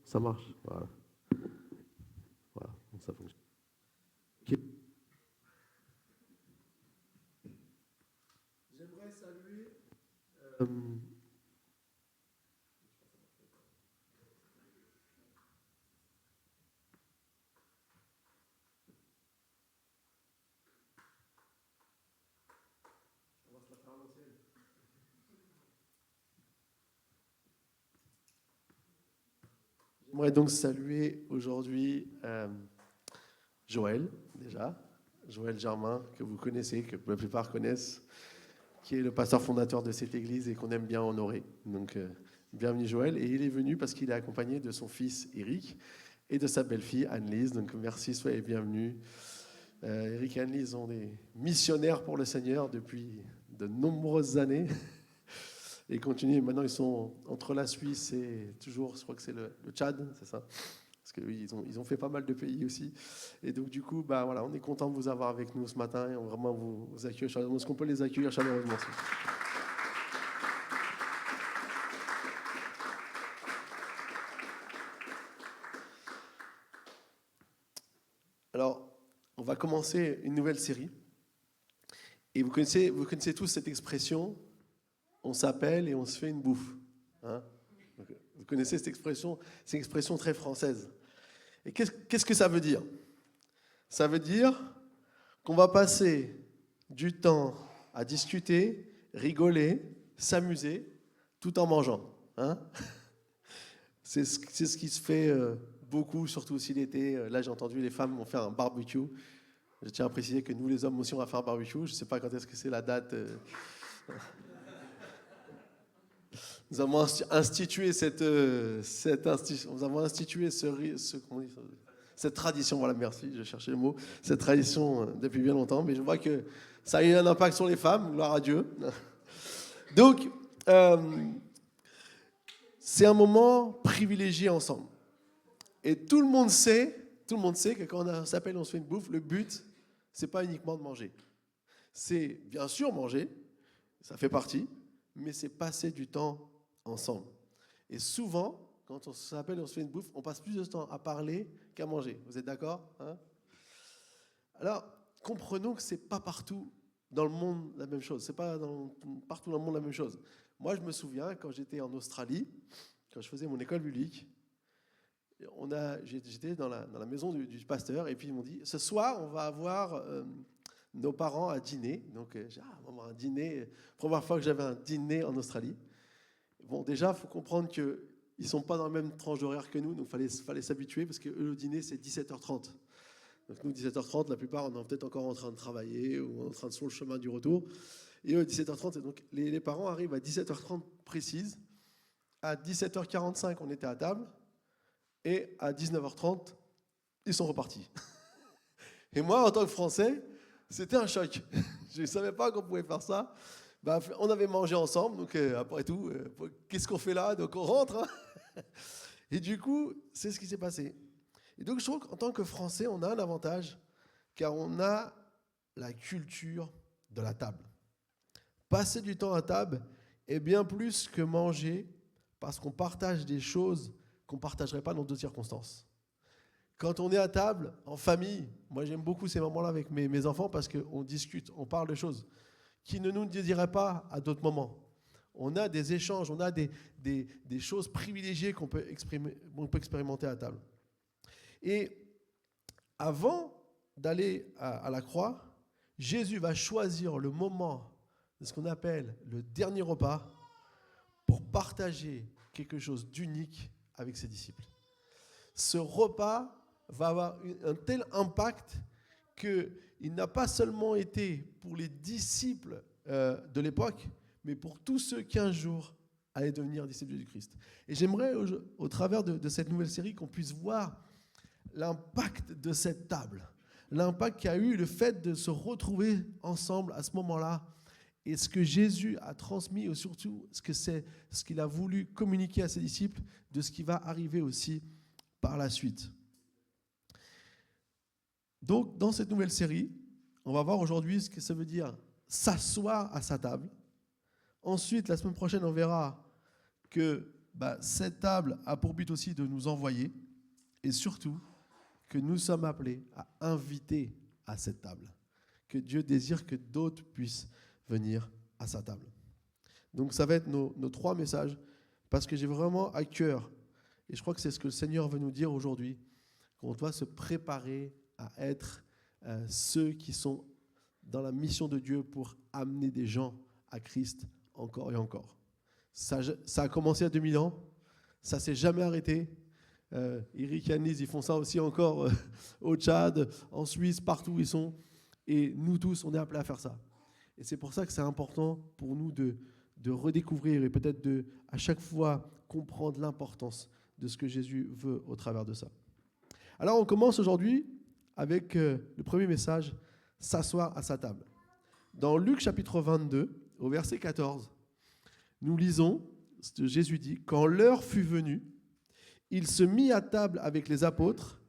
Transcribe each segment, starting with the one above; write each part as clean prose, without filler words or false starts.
Ça marche. Voilà. Voilà. Donc ça fonctionne. Ok. J'aimerais saluer. euh, on va se la faire à l'ancienne. J'aimerais donc saluer aujourd'hui Joël, déjà. Joël Germain, que vous connaissez, que la plupart connaissent, qui est le pasteur fondateur de cette église et qu'on aime bien honorer. Donc, bienvenue Joël. Et il est venu parce qu'il est accompagné de son fils Eric et de sa belle-fille Anne-Lise. Donc, merci, soyez bienvenus. Eric et Anne-Lise sont des missionnaires pour le Seigneur depuis de nombreuses années. Et continuent. Maintenant, ils sont entre la Suisse et toujours, je crois que c'est le Tchad, c'est ça? Parce que oui, ils ont fait pas mal de pays aussi. Et donc, du coup, bah, voilà, on est content de vous avoir avec nous ce matin et on vraiment vous accueille chaleureusement. Est-ce qu'on peut les accueillir chaleureusement? Alors, on va commencer une nouvelle série. Et vous connaissez tous cette expression, on s'appelle et on se fait une bouffe. Hein? Vous connaissez cette expression? C'est une expression très française. Et qu'est-ce que ça veut dire? Ça veut dire qu'on va passer du temps à discuter, rigoler, s'amuser, tout en mangeant. Hein? C'est ce qui se fait beaucoup, surtout aussi l'été. Là, j'ai entendu les femmes vont faire un barbecue. Je tiens à préciser que nous, les hommes aussi, on va faire un barbecue. Je ne sais pas quand est-ce que c'est la date. Nous avons institué nous avons institué cette tradition. Voilà, merci, je cherchais le mot. Cette tradition depuis bien longtemps, mais je vois que ça a eu un impact sur les femmes. Gloire à Dieu. Donc, c'est un moment privilégié ensemble. Et tout le monde sait que quand on s'appelle, on se fait une bouffe, le but, c'est pas uniquement de manger. C'est bien sûr manger, ça fait partie, mais c'est passer du temps ensemble. Et souvent, quand on s'appelle, on se fait une bouffe, on passe plus de temps à parler qu'à manger. Vous êtes d'accord? Hein? Alors, comprenons que c'est pas partout dans le monde la même chose. C'est pas partout dans le monde la même chose. Moi, je me souviens quand j'étais en Australie, quand je faisais mon école biblique, j'étais dans la maison du pasteur et puis ils m'ont dit ce soir on va avoir nos parents à dîner. Donc on va avoir un dîner. Première fois que j'avais un dîner en Australie. Bon, déjà il faut comprendre que ils sont pas dans la même tranche d'horaire que nous, donc fallait s'habituer parce que eux le dîner c'est 17h30. Donc nous 17h30 la plupart on est peut-être encore en train de travailler ou en train de sur le chemin du retour. Et eux 17h30 et donc les parents arrivent à 17h30 précise. À 17h45 on était à table. Et à 19h30, ils sont repartis. Et moi, en tant que Français, c'était un choc. Je ne savais pas qu'on pouvait faire ça. Ben, on avait mangé ensemble, donc après tout, qu'est-ce qu'on fait là? Donc on rentre. Hein. Et du coup, c'est ce qui s'est passé. Et donc je trouve qu'en tant que Français, on a un avantage, car on a la culture de la table. Passer du temps à table est bien plus que manger, parce qu'on partage des choses qu'on ne partagerait pas dans d'autres circonstances. Quand on est à table, en famille, moi j'aime beaucoup ces moments-là avec mes enfants parce qu'on discute, on parle de choses qui ne nous diraient pas à d'autres moments. On a des échanges, on a des choses privilégiées qu'on peut expérimenter à table. Et avant d'aller à la croix, Jésus va choisir le moment de ce qu'on appelle le dernier repas pour partager quelque chose d'unique avec ses disciples. Ce repas va avoir un tel impact qu'il n'a pas seulement été pour les disciples de l'époque, mais pour tous ceux qui un jour allaient devenir disciples du Christ. Et j'aimerais, au travers de cette nouvelle série, qu'on puisse voir l'impact de cette table, l'impact qu'a eu le fait de se retrouver ensemble à ce moment-là et ce que Jésus a transmis, et surtout ce qu'il a voulu communiquer à ses disciples, de ce qui va arriver aussi par la suite. Donc, dans cette nouvelle série, on va voir aujourd'hui ce que ça veut dire s'asseoir à sa table. Ensuite, la semaine prochaine, on verra que cette table a pour but aussi de nous envoyer, et surtout que nous sommes appelés à inviter à cette table, que Dieu désire que d'autres puissent venir à sa table. Donc ça va être nos 3 messages, parce que j'ai vraiment à cœur, et je crois que c'est ce que le Seigneur veut nous dire aujourd'hui, qu'on doit se préparer à être ceux qui sont dans la mission de Dieu pour amener des gens à Christ encore et encore. Ça a commencé à 2000 ans, ça ne s'est jamais arrêté. Eric et Annelise, ils font ça aussi encore au Tchad, en Suisse, partout où ils sont. Et nous tous, on est appelés à faire ça. Et c'est pour ça que c'est important pour nous de redécouvrir et peut-être à chaque fois comprendre l'importance de ce que Jésus veut au travers de ça. Alors on commence aujourd'hui avec le premier message, s'asseoir à sa table. Dans Luc chapitre 22, au verset 14, nous lisons, Jésus dit, « Quand l'heure fut venue, il se mit à table avec les apôtres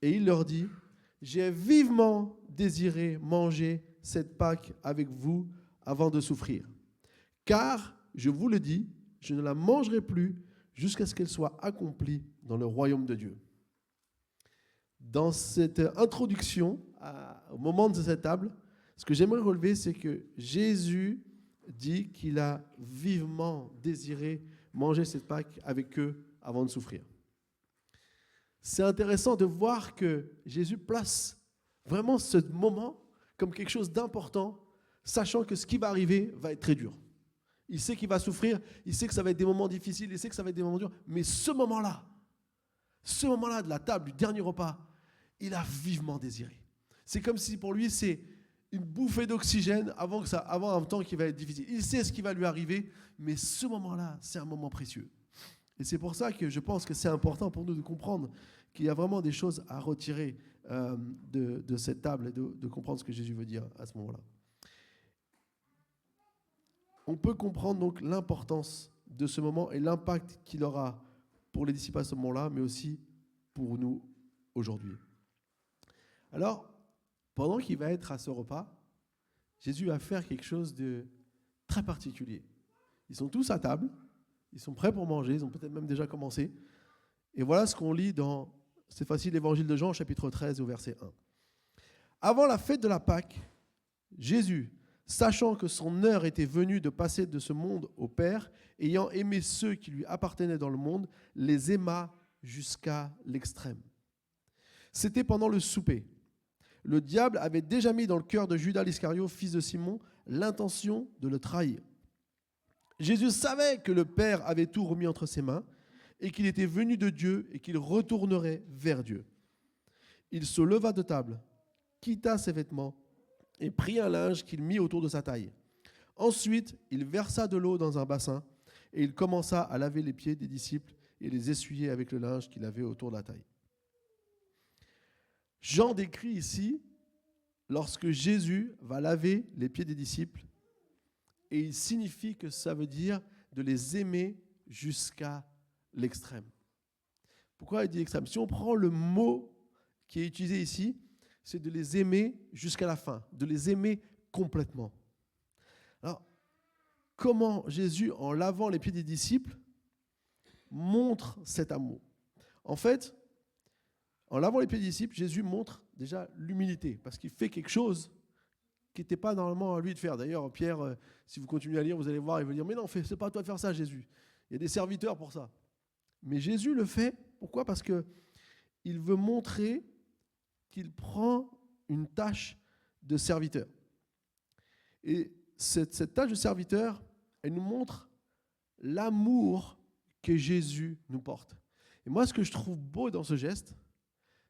et il leur dit, « J'ai vivement désiré manger cette Pâque avec vous avant de souffrir. Car, je vous le dis, je ne la mangerai plus jusqu'à ce qu'elle soit accomplie dans le royaume de Dieu. » Dans cette introduction, au moment de cette table, ce que j'aimerais relever, c'est que Jésus dit qu'il a vivement désiré manger cette Pâque avec eux avant de souffrir. C'est intéressant de voir que Jésus place vraiment ce moment comme quelque chose d'important, sachant que ce qui va arriver va être très dur. Il sait qu'il va souffrir, il sait que ça va être des moments difficiles, il sait que ça va être des moments durs, mais ce moment-là de la table, du dernier repas, il a vivement désiré. C'est comme si pour lui, c'est une bouffée d'oxygène avant un temps qui va être difficile. Il sait ce qui va lui arriver, mais ce moment-là, c'est un moment précieux. Et c'est pour ça que je pense que c'est important pour nous de comprendre qu'il y a vraiment des choses à retirer de cette table et de comprendre ce que Jésus veut dire à ce moment-là. On peut comprendre donc l'importance de ce moment et l'impact qu'il aura pour les disciples à ce moment-là, mais aussi pour nous aujourd'hui. Alors, pendant qu'il va être à ce repas, Jésus va faire quelque chose de très particulier. Ils sont tous à table, ils sont prêts pour manger, ils ont peut-être même déjà commencé. Et voilà ce qu'on lit dans, cette fois-ci, l'évangile de Jean, chapitre 13, au verset 1. Avant la fête de la Pâque, Jésus, sachant que son heure était venue de passer de ce monde au Père, ayant aimé ceux qui lui appartenaient dans le monde, les aima jusqu'à l'extrême. C'était pendant le souper. Le diable avait déjà mis dans le cœur de Judas l'Iscario, fils de Simon, l'intention de le trahir. Jésus savait que le Père avait tout remis entre ses mains et qu'il était venu de Dieu et qu'il retournerait vers Dieu. Il se leva de table, quitta ses vêtements et prit un linge qu'il mit autour de sa taille. Ensuite, il versa de l'eau dans un bassin et il commença à laver les pieds des disciples et les essuyer avec le linge qu'il avait autour de la taille. Jean décrit ici lorsque Jésus va laver les pieds des disciples et il signifie que ça veut dire de les aimer jusqu'à l'extrême. Pourquoi il dit extrême ? Si on prend le mot qui est utilisé ici, c'est de les aimer jusqu'à la fin, de les aimer complètement. Alors, comment Jésus, en lavant les pieds des disciples, montre cet amour ? En fait, en lavant les pieds des disciples, Jésus montre déjà l'humilité, parce qu'il fait quelque chose qui n'était pas normalement à lui de faire. D'ailleurs, Pierre, si vous continuez à lire, vous allez voir, il va dire « Mais non, c'est pas à toi de faire ça, Jésus. Il y a des serviteurs pour ça. » Mais Jésus le fait, pourquoi ? Parce qu'il veut montrer qu'il prend une tâche de serviteur. Et cette tâche de serviteur, elle nous montre l'amour que Jésus nous porte. Et moi, ce que je trouve beau dans ce geste,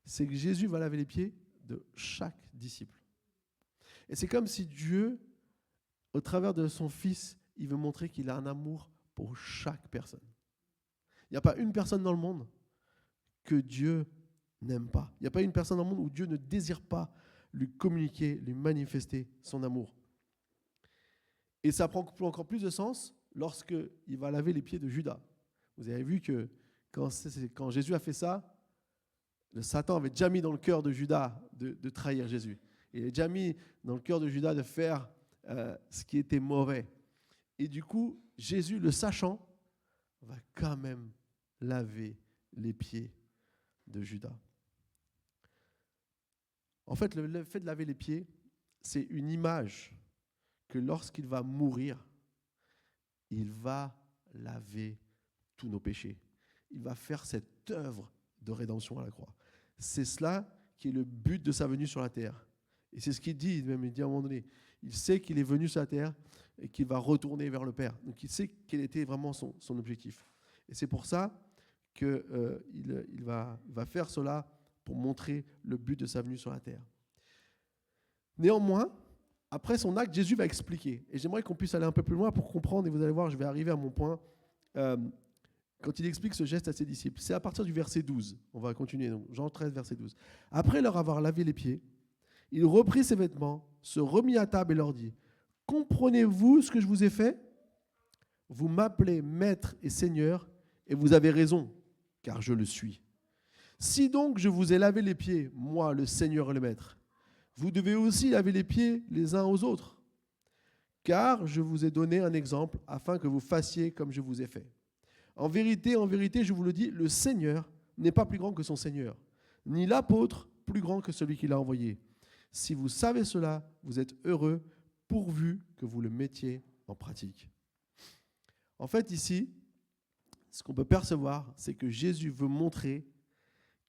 c'est que Jésus va laver les pieds de chaque disciple. Et c'est comme si Dieu, au travers de son Fils, il veut montrer qu'il a un amour pour chaque personne. Il n'y a pas une personne dans le monde que Dieu n'aime pas. Il n'y a pas une personne dans le monde où Dieu ne désire pas lui communiquer, lui manifester son amour. Et ça prend encore plus de sens lorsqu'il va laver les pieds de Judas. Vous avez vu que quand Jésus a fait ça, le Satan avait déjà mis dans le cœur de Judas de trahir Jésus. Il avait déjà mis dans le cœur de Judas de faire ce qui était mauvais. Et du coup, Jésus, le sachant, va quand même laver les pieds de Judas. En fait, le fait de laver les pieds, c'est une image que lorsqu'il va mourir, il va laver tous nos péchés. Il va faire cette œuvre de rédemption à la croix. C'est cela qui est le but de sa venue sur la terre. Et c'est ce qu'il dit, même il dit à un moment donné. Il sait qu'il est venu sur la terre et qu'il va retourner vers le Père. Donc il sait quel était vraiment son objectif. Et c'est pour ça qu'il va faire cela pour montrer le but de sa venue sur la terre. Néanmoins, après son acte, Jésus va expliquer. Et j'aimerais qu'on puisse aller un peu plus loin pour comprendre, et vous allez voir, je vais arriver à mon point, quand il explique ce geste à ses disciples. C'est à partir du verset 12. On va continuer, donc Jean 13, verset 12. Après leur avoir lavé les pieds, il reprit ses vêtements, se remit à table et leur dit : « Comprenez-vous ce que je vous ai fait ? Vous m'appelez Maître et Seigneur, et vous avez raison, car je le suis. Si donc je vous ai lavé les pieds, moi, le Seigneur et le Maître, vous devez aussi laver les pieds les uns aux autres, car je vous ai donné un exemple afin que vous fassiez comme je vous ai fait. En vérité, je vous le dis, le Seigneur n'est pas plus grand que son Seigneur, ni l'apôtre plus grand que celui qui l'a envoyé. Si vous savez cela, vous êtes heureux, pourvu que vous le mettiez en pratique. » En fait, ici, ce qu'on peut percevoir, c'est que Jésus veut montrer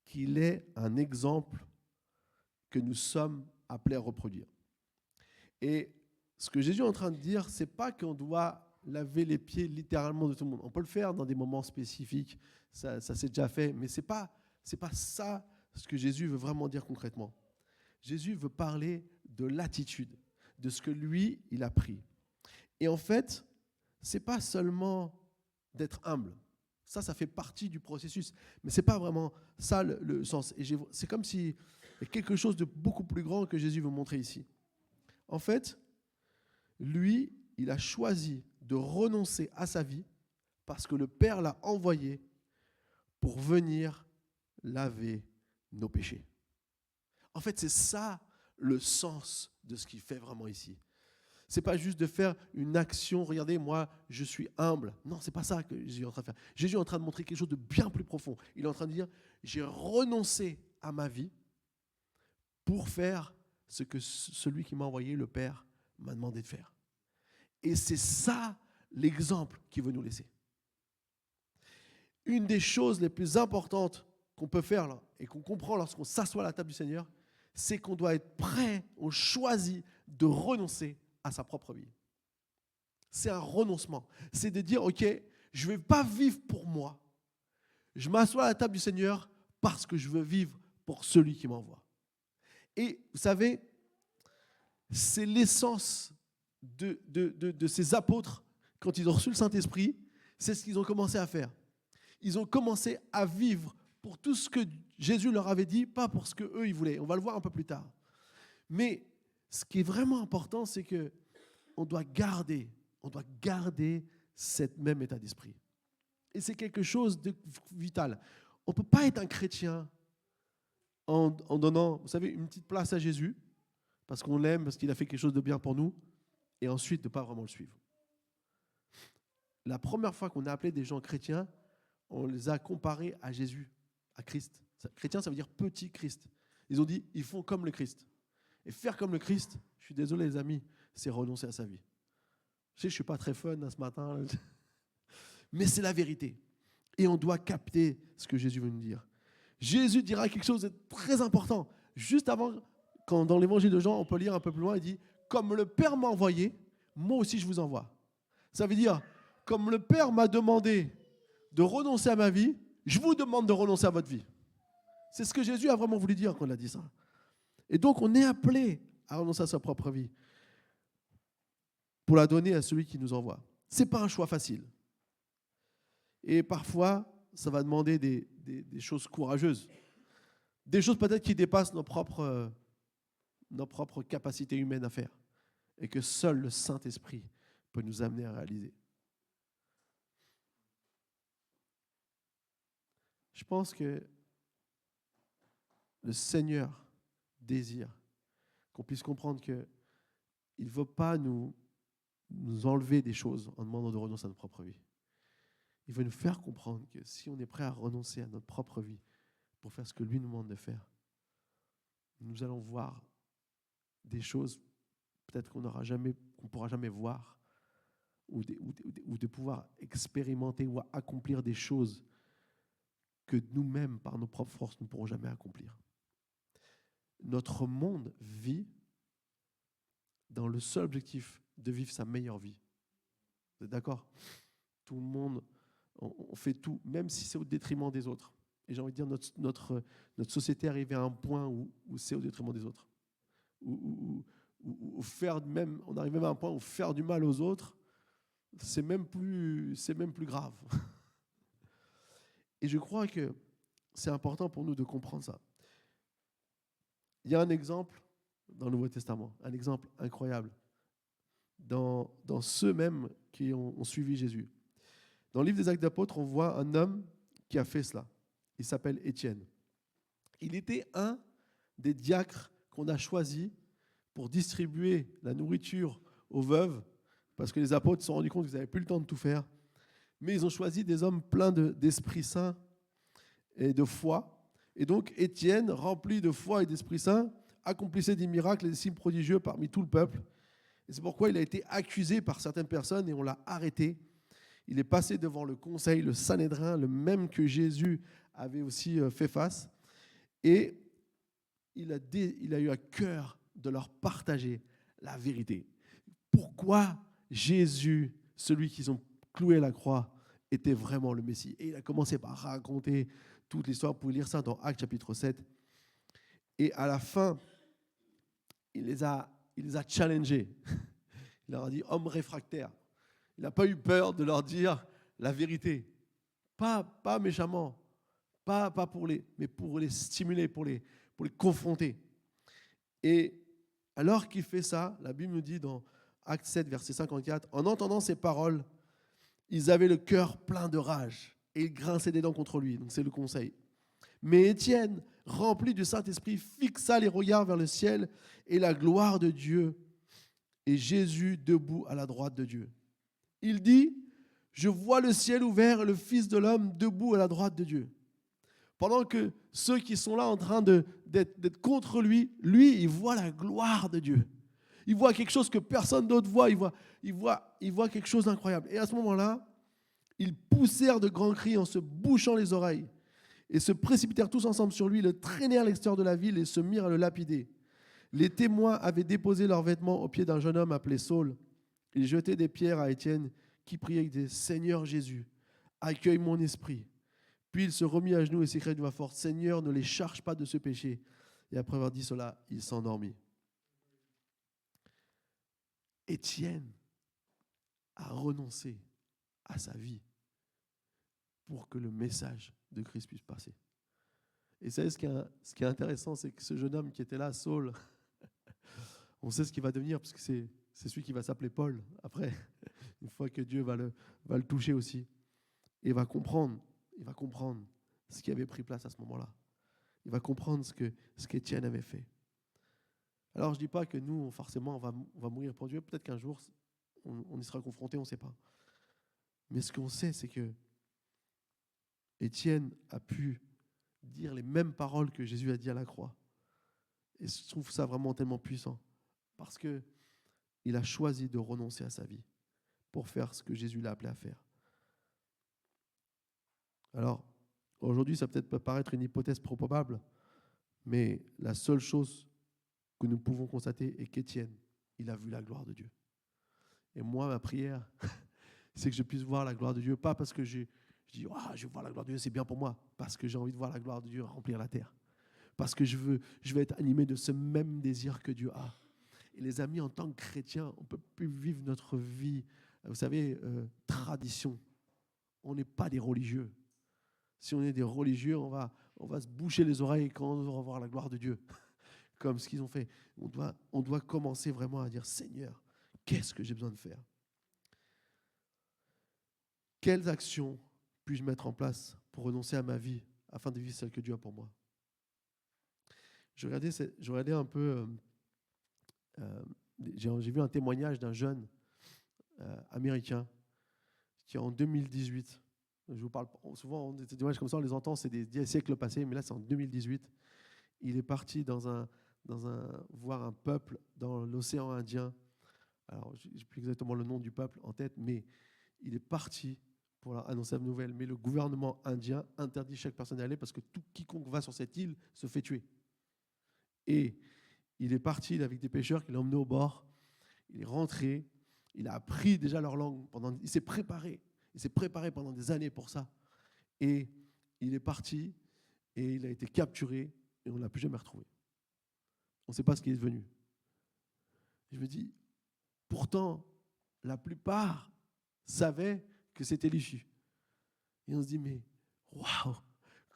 qu'il est un exemple que nous sommes appelés à reproduire. Et ce que Jésus est en train de dire, ce n'est pas qu'on doit laver les pieds littéralement de tout le monde. On peut le faire dans des moments spécifiques, ça s'est déjà fait, mais ce n'est pas ça ce que Jésus veut vraiment dire concrètement. Jésus veut parler de l'attitude, de ce que lui, il a pris. Et en fait, ce n'est pas seulement d'être humble. Ça fait partie du processus. Mais ce n'est pas vraiment ça le sens. Et c'est comme s'il y a quelque chose de beaucoup plus grand que Jésus veut montrer ici. En fait, lui, il a choisi de renoncer à sa vie parce que le Père l'a envoyé pour venir laver nos péchés. En fait, c'est ça le sens de ce qu'il fait vraiment ici. Ce n'est pas juste de faire une action, regardez, moi, je suis humble. Non, ce n'est pas ça que Jésus est en train de faire. Jésus est en train de montrer quelque chose de bien plus profond. Il est en train de dire, j'ai renoncé à ma vie pour faire ce que celui qui m'a envoyé, le Père, m'a demandé de faire. Et c'est ça l'exemple qu'il veut nous laisser. Une des choses les plus importantes qu'on peut faire là, et qu'on comprend lorsqu'on s'assoit à la table du Seigneur, c'est qu'on doit être prêt, on choisit de renoncer à sa propre vie. C'est un renoncement. C'est de dire, ok, je ne vais pas vivre pour moi. Je m'assois à la table du Seigneur parce que je veux vivre pour celui qui m'envoie. Et vous savez, c'est l'essence de ces apôtres, quand ils ont reçu le Saint-Esprit, c'est ce qu'ils ont commencé à faire. Ils ont commencé à vivre pour tout ce que Jésus leur avait dit, pas pour ce qu'eux ils voulaient. On va le voir un peu plus tard. Mais ce qui est vraiment important, c'est qu'on doit garder cet même état d'esprit. Et c'est quelque chose de vital. On ne peut pas être un chrétien en donnant, vous savez, une petite place à Jésus, parce qu'on l'aime, parce qu'il a fait quelque chose de bien pour nous, et ensuite de ne pas vraiment le suivre. La première fois qu'on a appelé des gens chrétiens, on les a comparés à Jésus, à Christ. Chrétien, ça veut dire petit Christ. Ils ont dit, ils font comme le Christ. Et faire comme le Christ, je suis désolé les amis, c'est renoncer à sa vie. Je sais, je ne suis pas très fun ce matin, mais c'est la vérité. Et on doit capter ce que Jésus veut nous dire. Jésus dira quelque chose de très important. Juste avant, quand dans l'évangile de Jean, on peut lire un peu plus loin, il dit « Comme le Père m'a envoyé, moi aussi je vous envoie ». Ça veut dire, comme le Père m'a demandé de renoncer à ma vie, je vous demande de renoncer à votre vie. C'est ce que Jésus a vraiment voulu dire quand il a dit ça. Et donc, on est appelé à renoncer à sa propre vie pour la donner à celui qui nous envoie. Ce n'est pas un choix facile. Et parfois, ça va demander des choses courageuses. Des choses peut-être qui dépassent nos propres capacités humaines à faire. Et que seul le Saint-Esprit peut nous amener à réaliser. Je pense que le Seigneur désire qu'on puisse comprendre qu'il ne veut pas nous enlever des choses en demandant de renoncer à notre propre vie. Il veut nous faire comprendre que si on est prêt à renoncer à notre propre vie pour faire ce que lui nous demande de faire, nous allons voir des choses peut-être qu'on ne pourra jamais voir, ou de pouvoir expérimenter ou accomplir des choses que nous-mêmes, par nos propres forces, nous ne pourrons jamais accomplir. Notre monde vit dans le seul objectif de vivre sa meilleure vie. Vous êtes d'accord ? Tout le monde, on fait tout, même si c'est au détriment des autres. Et j'ai envie de dire, notre société est arrivée à un point où c'est au détriment des autres. On arrive même à un point où faire du mal aux autres, c'est même plus grave. Et je crois que c'est important pour nous de comprendre ça. Il y a un exemple dans le Nouveau Testament, un exemple incroyable, dans ceux mêmes qui ont suivi Jésus. Dans le livre des Actes d'Apôtres, on voit un homme qui a fait cela. Il s'appelle Étienne. Il était un des diacres qu'on a choisis pour distribuer la nourriture aux veuves, parce que les apôtres se sont rendus compte qu'ils n'avaient plus le temps de tout faire. Mais ils ont choisi des hommes pleins d'Esprit Saint et de foi. Et donc Étienne, rempli de foi et d'Esprit Saint, accomplissait des miracles et des signes prodigieux parmi tout le peuple. Et c'est pourquoi il a été accusé par certaines personnes et on l'a arrêté. Il est passé devant le conseil, le Sanhédrin, le même que Jésus avait aussi fait face. Et il a eu à cœur de leur partager la vérité. Pourquoi Jésus, celui qu'ils ont cloué à la croix, était vraiment le Messie. Et il a commencé par raconter toute l'histoire. Vous pouvez lire ça dans Actes chapitre 7. Et à la fin, il les a challengés. Il leur a dit, hommes réfractaires. Il n'a pas eu peur de leur dire la vérité. Pas méchamment, pas mais pour les stimuler, pour les confronter. Et alors qu'il fait ça, la Bible nous dit dans Acte 7, verset 54, en entendant ces paroles, ils avaient le cœur plein de rage et ils grinçaient des dents contre lui. Donc c'est le conseil. Mais Étienne, rempli du Saint-Esprit, fixa les regards vers le ciel et la gloire de Dieu et Jésus debout à la droite de Dieu. Il dit, je vois le ciel ouvert et le Fils de l'homme debout à la droite de Dieu. Pendant que ceux qui sont là en train d'être contre lui, il voit la gloire de Dieu. Il voit quelque chose que personne d'autre voit. Il voit quelque chose d'incroyable. Et à ce moment-là, ils poussèrent de grands cris en se bouchant les oreilles et se précipitèrent tous ensemble sur lui, le traînèrent à l'extérieur de la ville et se mirent à le lapider. Les témoins avaient déposé leurs vêtements aux pieds d'un jeune homme appelé Saul. Ils jetaient des pierres à Étienne qui priait et disait « Seigneur Jésus, accueille mon esprit ». Puis il se remit à genoux et s'écria d'une voix forte « Seigneur, ne les charge pas de ce péché ». Et après avoir dit cela, il s'endormit. Étienne a renoncé à sa vie pour que le message de Christ puisse passer. Et vous savez, ce qui est intéressant, c'est que ce jeune homme qui était là, Saul, on sait ce qu'il va devenir, parce que c'est celui qui va s'appeler Paul, après, une fois que Dieu va le toucher aussi. Et il va comprendre ce qui avait pris place à ce moment-là. Il va comprendre ce qu'Étienne avait fait. Alors, je ne dis pas que nous, forcément, on va mourir pour Dieu. Peut-être qu'un jour, on y sera confronté, on ne sait pas. Mais ce qu'on sait, c'est que Étienne a pu dire les mêmes paroles que Jésus a dit à la croix. Et je trouve ça vraiment tellement puissant. Parce qu'il a choisi de renoncer à sa vie pour faire ce que Jésus l'a appelé à faire. Alors, aujourd'hui, ça peut paraître une hypothèse probable, mais la seule chose que nous pouvons constater est qu'Étienne, il a vu la gloire de Dieu. Et moi, ma prière, c'est que je puisse voir la gloire de Dieu, pas parce que je dis « je veux voir la gloire de Dieu, c'est bien pour moi », parce que j'ai envie de voir la gloire de Dieu remplir la terre. Parce que je veux être animé de ce même désir que Dieu a. Et les amis, en tant que chrétiens, on ne peut plus vivre notre vie, vous savez, tradition. On n'est pas des religieux. Si on est des religieux, on va se boucher les oreilles quand on va voir la gloire de Dieu, comme ce qu'ils ont fait. On doit commencer vraiment à dire « Seigneur, qu'est-ce que j'ai besoin de faire ?» quelles actions puis-je mettre en place pour renoncer à ma vie afin de vivre celle que Dieu a pour moi? Je regardais un peu, j'ai vu un témoignage d'un jeune américain qui en 2018, je vous parle souvent, des témoignages comme ça, on les entend, c'est des siècles passés, mais là c'est en 2018, il est parti voir un peuple dans l'océan Indien. Alors, je n'ai plus exactement le nom du peuple en tête, mais il est parti pour leur annoncer la nouvelle. Mais le gouvernement indien interdit chaque personne d'aller parce que quiconque va sur cette île se fait tuer. Et il est parti avec des pêcheurs qui l'ont emmené au bord. Il est rentré. Il a appris déjà leur langue. Il s'est préparé. Il s'est préparé pendant des années pour ça. Et il est parti et il a été capturé et on ne l'a plus jamais retrouvé. On ne sait pas ce qu'il est devenu. Je me dis, pourtant, la plupart savaient que c'était l'issue. Et on se dit, mais waouh,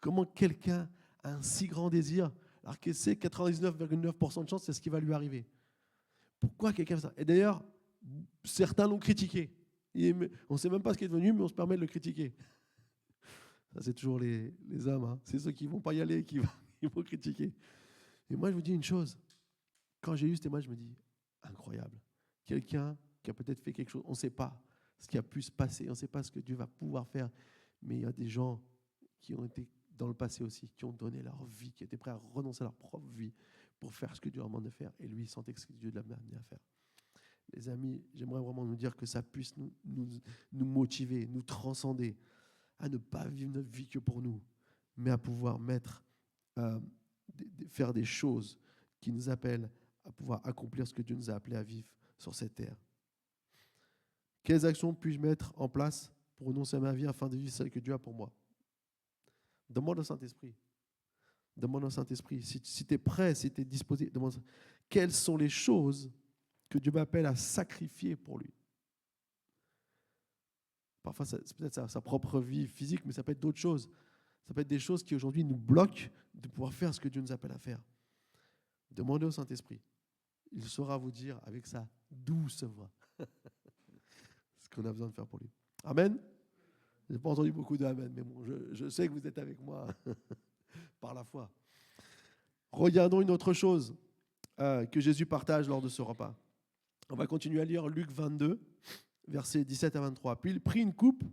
comment quelqu'un a un si grand désir alors que c'est 99,9% de chance, c'est ce qui va lui arriver. Pourquoi quelqu'un fait ça? Et d'ailleurs, certains l'ont critiqué. On ne sait même pas ce qui est devenu, mais on se permet de le critiquer. Ça, c'est toujours les hommes. Hein. C'est ceux qui ne vont pas y aller qui vont critiquer. Et moi, je vous dis une chose. Quand j'ai eu ce témoignage, je me dis, incroyable. Quelqu'un qui a peut-être fait quelque chose, on ne sait pas ce qui a pu se passer, on ne sait pas ce que Dieu va pouvoir faire, mais il y a des gens qui ont été dans le passé aussi, qui ont donné leur vie, qui étaient prêts à renoncer à leur propre vie pour faire ce que Dieu leur demande de faire. Et lui, il sentait que ce que Dieu l'a amené à faire. Les amis, j'aimerais vraiment nous dire que ça puisse nous motiver, nous transcender, à ne pas vivre notre vie que pour nous, mais à pouvoir faire des choses qui nous appellent à pouvoir accomplir ce que Dieu nous a appelés à vivre sur cette terre. Quelles actions puis-je mettre en place pour renoncer à ma vie afin de vivre celle que Dieu a pour moi? Demande au Saint-Esprit. Demande au Saint-Esprit. Si tu es prêt, si tu es disposé, demande quelles sont les choses que Dieu m'appelle à sacrifier pour lui. Parfois, c'est peut-être sa propre vie physique, mais ça peut être d'autres choses. Ça peut être des choses qui aujourd'hui nous bloquent de pouvoir faire ce que Dieu nous appelle à faire. Demandez au Saint-Esprit. Il saura vous dire avec sa douce voix ce qu'on a besoin de faire pour lui. Amen. Je n'ai pas entendu beaucoup de amen, mais bon, je sais que vous êtes avec moi par la foi. Regardons une autre chose que Jésus partage lors de ce repas. On va continuer à lire Luc 22, versets 17 à 23. Puis il prit une coupe,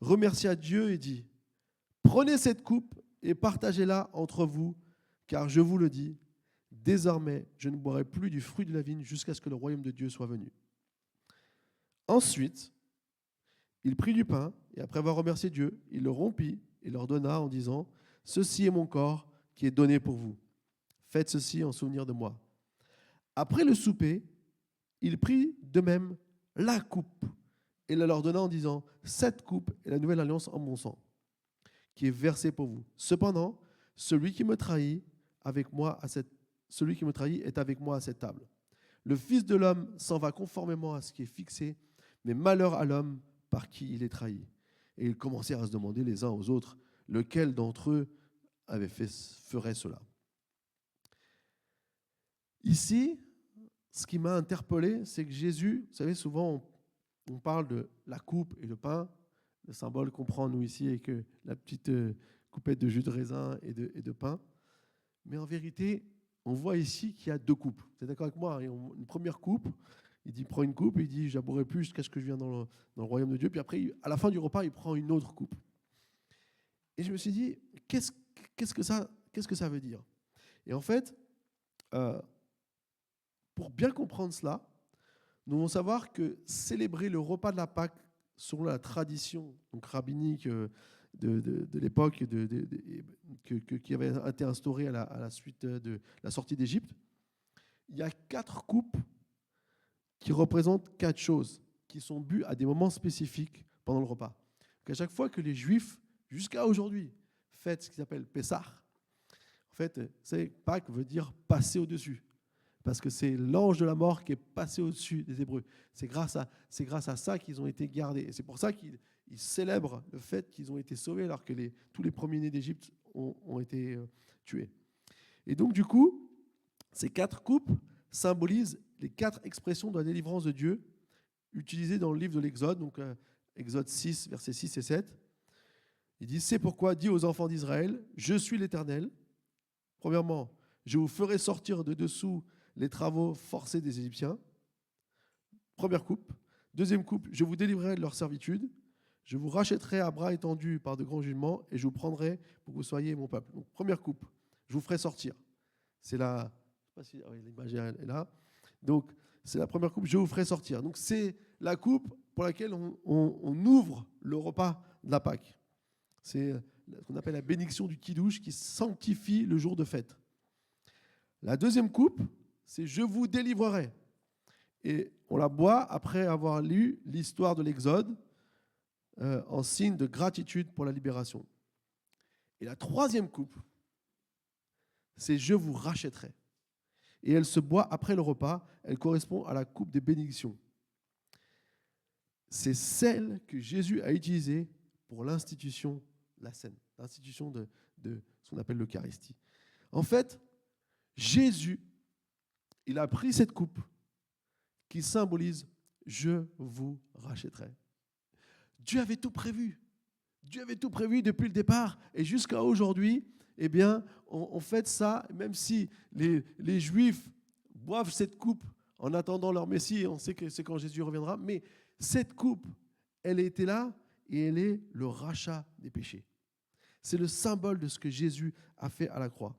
remercia Dieu et dit, « Prenez cette coupe et partagez-la entre vous, car je vous le dis, désormais, je ne boirai plus du fruit de la vigne jusqu'à ce que le royaume de Dieu soit venu. » Ensuite, il prit du pain et après avoir remercié Dieu, il le rompit et leur donna en disant, « Ceci est mon corps qui est donné pour vous. Faites ceci en souvenir de moi. » Après le souper, il prit de même la coupe et la leur donna en disant, « Cette coupe est la nouvelle alliance en mon sang, qui est versée pour vous. Cependant, celui qui me trahit est avec moi à cette table. Le Fils de l'homme s'en va conformément à ce qui est fixé, mais malheur à l'homme par qui il est trahi. » Et ils commencèrent à se demander les uns aux autres lequel d'entre eux ferait cela. Ici, ce qui m'a interpellé, c'est que Jésus, vous savez, souvent on parle de la coupe et le pain, le symbole qu'on prend nous ici avec la petite coupette de jus de raisin et de pain. Mais en vérité, on voit ici qu'il y a deux coupes. Vous êtes d'accord avec moi? Une première coupe, il prend une coupe, il dit, j'abourerai plus jusqu'à ce que je vienne dans le royaume de Dieu. Puis après, à la fin du repas, il prend une autre coupe. Et je me suis dit, qu'est-ce que ça veut dire? Et en fait, pour bien comprendre cela, nous devons savoir que célébrer le repas de la Pâque, selon la tradition donc rabbinique de l'époque qui avait été instaurée à la suite de la sortie d'Égypte, il y a 4 coupes qui représentent 4 choses qui sont bues à des moments spécifiques pendant le repas. Donc à chaque fois que les Juifs, jusqu'à aujourd'hui, fêtent ce qu'ils appellent Pessah, en fait, Pâques veut dire passer au-dessus. Parce que c'est l'ange de la mort qui est passé au-dessus des Hébreux. C'est grâce à ça qu'ils ont été gardés. Et c'est pour ça qu'ils célèbrent le fait qu'ils ont été sauvés alors que tous les premiers-nés d'Égypte ont été tués. Et donc, du coup, ces 4 coupes symbolisent les 4 expressions de la délivrance de Dieu utilisées dans le livre de l'Exode. Donc, Exode 6, versets 6 et 7. Il dit, c'est pourquoi dis aux enfants d'Israël, je suis l'Éternel. Premièrement, je vous ferai sortir de dessous les travaux forcés des Égyptiens. Première coupe. Deuxième coupe, je vous délivrerai de leur servitude. Je vous rachèterai à bras étendus par de grands jugements et je vous prendrai pour que vous soyez mon peuple. Donc, première coupe, je vous ferai sortir. C'est la, je ne sais pas si l'image est là. Donc, c'est la première coupe, je vous ferai sortir. Donc, c'est la coupe pour laquelle on ouvre le repas de la Pâque. C'est ce qu'on appelle la bénédiction du Kiddush qui sanctifie le jour de fête. La deuxième coupe, c'est je vous délivrerai. Et on la boit après avoir lu l'histoire de l'Exode en signe de gratitude pour la libération. Et la troisième coupe, c'est je vous rachèterai. Et elle se boit après le repas, elle correspond à la coupe des bénédictions. C'est celle que Jésus a utilisée pour l'institution de la scène, l'institution de ce qu'on appelle l'Eucharistie. En fait, Jésus, il a pris cette coupe qui symbolise « je vous rachèterai ». Dieu avait tout prévu. Dieu avait tout prévu depuis le départ. Et jusqu'à aujourd'hui, eh bien, on fête ça, même si les Juifs boivent cette coupe en attendant leur Messie. On sait que c'est quand Jésus reviendra. Mais cette coupe, elle était là et elle est le rachat des péchés. C'est le symbole de ce que Jésus a fait à la croix.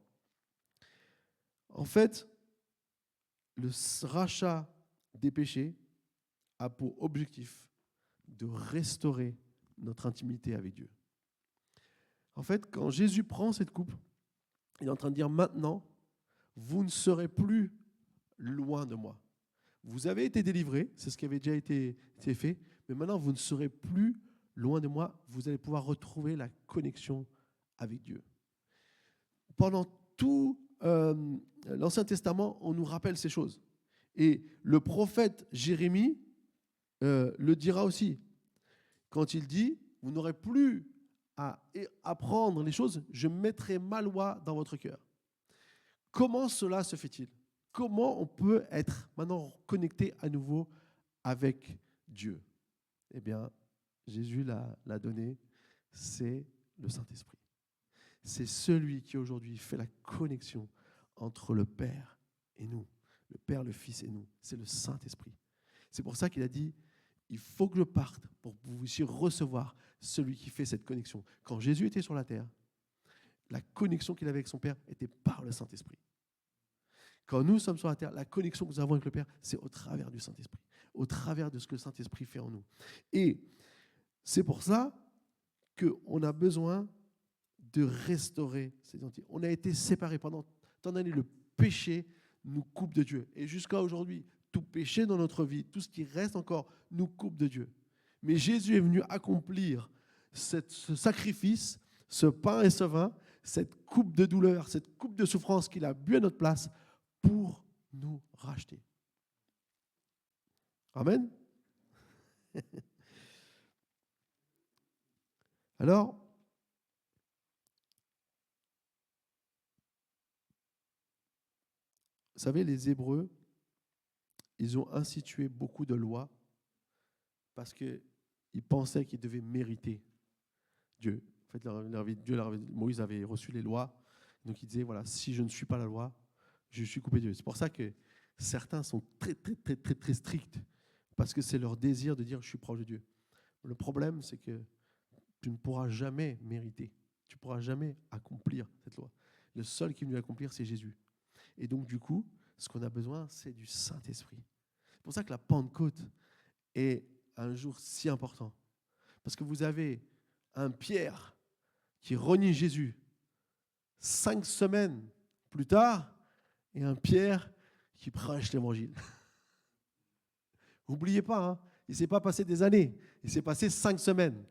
En fait, le rachat des péchés a pour objectif de restaurer notre intimité avec Dieu. En fait, quand Jésus prend cette coupe, il est en train de dire maintenant, vous ne serez plus loin de moi. Vous avez été délivrés, c'est ce qui avait déjà été fait, mais maintenant vous ne serez plus loin de moi, vous allez pouvoir retrouver la connexion avec Dieu. Pendant tout l'Ancien Testament, on nous rappelle ces choses. Et le prophète Jérémie le dira aussi. Quand il dit, vous n'aurez plus à apprendre les choses, je mettrai ma loi dans votre cœur. Comment cela se fait-il ? Comment on peut être maintenant connecté à nouveau avec Dieu ? Eh bien, Jésus l'a donné, c'est le Saint-Esprit. C'est celui qui aujourd'hui fait la connexion entre le Père et nous, le Père, le Fils et nous. C'est le Saint-Esprit. C'est pour ça qu'il a dit, il faut que je parte pour que vous puissiez recevoir celui qui fait cette connexion. Quand Jésus était sur la terre, la connexion qu'il avait avec son Père était par le Saint-Esprit. Quand nous sommes sur la terre, la connexion que nous avons avec le Père, c'est au travers du Saint-Esprit, au travers de ce que le Saint-Esprit fait en nous. Et c'est pour ça qu'on a besoin de restaurer cette identité. On a été séparés pendant tant d'années. Le péché nous coupe de Dieu. Et jusqu'à aujourd'hui, tout péché dans notre vie, tout ce qui reste encore, nous coupe de Dieu. Mais Jésus est venu accomplir ce sacrifice, ce pain et ce vin, cette coupe de douleur, cette coupe de souffrance qu'il a bu à notre place pour nous racheter. Amen. Alors, vous savez, les Hébreux, ils ont institué beaucoup de lois parce qu'ils pensaient qu'ils devaient mériter Dieu. En fait, Moïse avait reçu les lois, donc il disait, voilà, si je ne suis pas la loi, je suis coupé de Dieu. C'est pour ça que certains sont très, très, très, très, très stricts, parce que c'est leur désir de dire, je suis proche de Dieu. Le problème, c'est que tu ne pourras jamais mériter, tu ne pourras jamais accomplir cette loi. Le seul qui est venu l'accomplir, c'est Jésus. Et donc, du coup, ce qu'on a besoin, c'est du Saint-Esprit. C'est pour ça que la Pentecôte est un jour si important. Parce que vous avez un Pierre qui renie Jésus 5 semaines plus tard et un Pierre qui prêche l'évangile. N'oubliez pas, hein, il ne s'est pas passé des années, il s'est passé 5 semaines.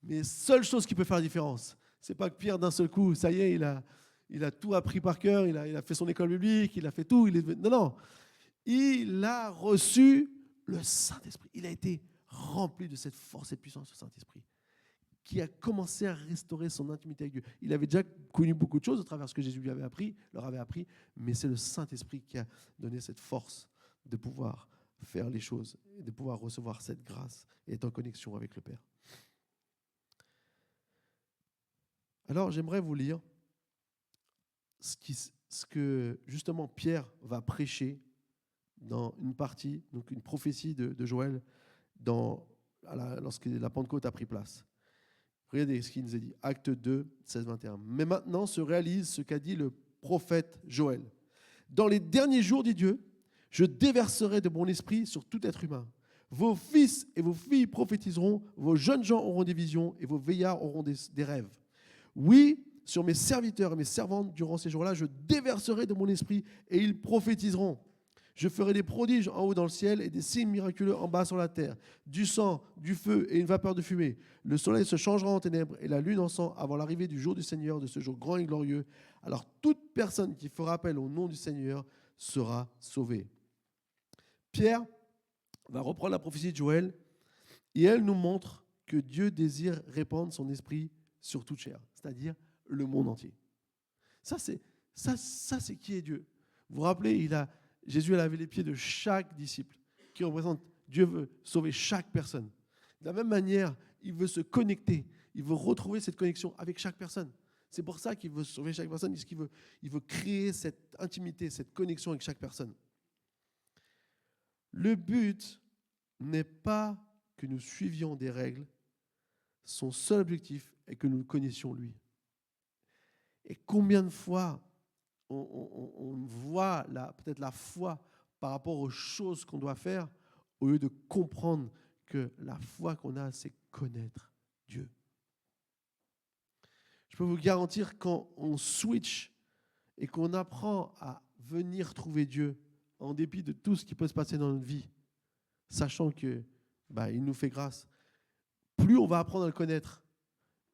Mais seule chose qui peut faire la différence, ce n'est pas que Pierre, d'un seul coup, ça y est, il a tout appris par cœur, il a fait son école biblique, il a fait tout. Non. Il a reçu le Saint-Esprit. Il a été rempli de cette force et puissance du Saint-Esprit qui a commencé à restaurer son intimité avec Dieu. Il avait déjà connu beaucoup de choses au travers de ce que Jésus lui avait appris, leur avait appris, mais c'est le Saint-Esprit qui a donné cette force de pouvoir faire les choses et de pouvoir recevoir cette grâce et être en connexion avec le Père. Alors, j'aimerais vous lire ce que justement Pierre va prêcher dans une partie, donc une prophétie de Joël, lorsque la Pentecôte a pris place. Regardez ce qu'il nous est dit. Acte 2, 16-21. Mais maintenant se réalise ce qu'a dit le prophète Joël. Dans les derniers jours, dit Dieu, je déverserai de mon esprit sur tout être humain. Vos fils et vos filles prophétiseront, vos jeunes gens auront des visions et vos veillards auront des rêves. Oui, sur mes serviteurs et mes servantes, durant ces jours-là, je déverserai de mon esprit et ils prophétiseront. Je ferai des prodiges en haut dans le ciel et des signes miraculeux en bas sur la terre, du sang, du feu et une vapeur de fumée. Le soleil se changera en ténèbres et la lune en sang avant l'arrivée du jour du Seigneur, de ce jour grand et glorieux. Alors toute personne qui fera appel au nom du Seigneur sera sauvée. Pierre va reprendre la prophétie de Joël et elle nous montre que Dieu désire répandre son esprit sur toute chair, c'est-à-dire le monde entier. Ça, c'est qui est Dieu. Vous vous rappelez, Jésus a lavé les pieds de chaque disciple, qui représente Dieu veut sauver chaque personne. De la même manière, il veut se connecter, il veut retrouver cette connexion avec chaque personne. C'est pour ça qu'il veut sauver chaque personne, parce qu'il veut créer cette intimité, cette connexion avec chaque personne. Le but n'est pas que nous suivions des règles, son seul objectif est que nous le connaissions lui. Et combien de fois on voit peut-être la foi par rapport aux choses qu'on doit faire, au lieu de comprendre que la foi qu'on a, c'est connaître Dieu. Je peux vous garantir, quand on switch et qu'on apprend à venir trouver Dieu, en dépit de tout ce qui peut se passer dans notre vie, sachant qu'il nous fait grâce, plus on va apprendre à le connaître,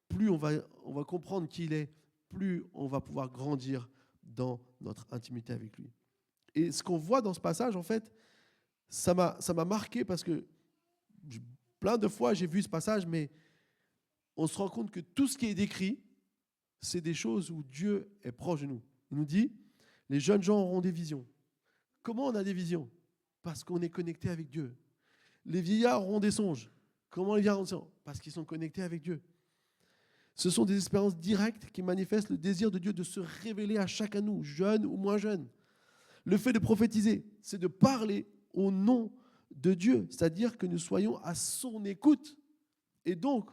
plus on va comprendre qui il est, plus on va pouvoir grandir dans notre intimité avec lui. Et ce qu'on voit dans ce passage, en fait, ça m'a marqué parce que plein de fois j'ai vu ce passage, mais on se rend compte que tout ce qui est décrit, c'est des choses où Dieu est proche de nous. Il nous dit, les jeunes gens auront des visions. Comment on a des visions? Parce qu'on est connecté avec Dieu. Les vieillards auront des songes. Comment les vieillards auront des songes? Parce qu'ils sont connectés avec Dieu. Ce sont des expériences directes qui manifestent le désir de Dieu de se révéler à chacun de nous, jeunes ou moins jeunes. Le fait de prophétiser, c'est de parler au nom de Dieu, c'est-à-dire que nous soyons à son écoute et donc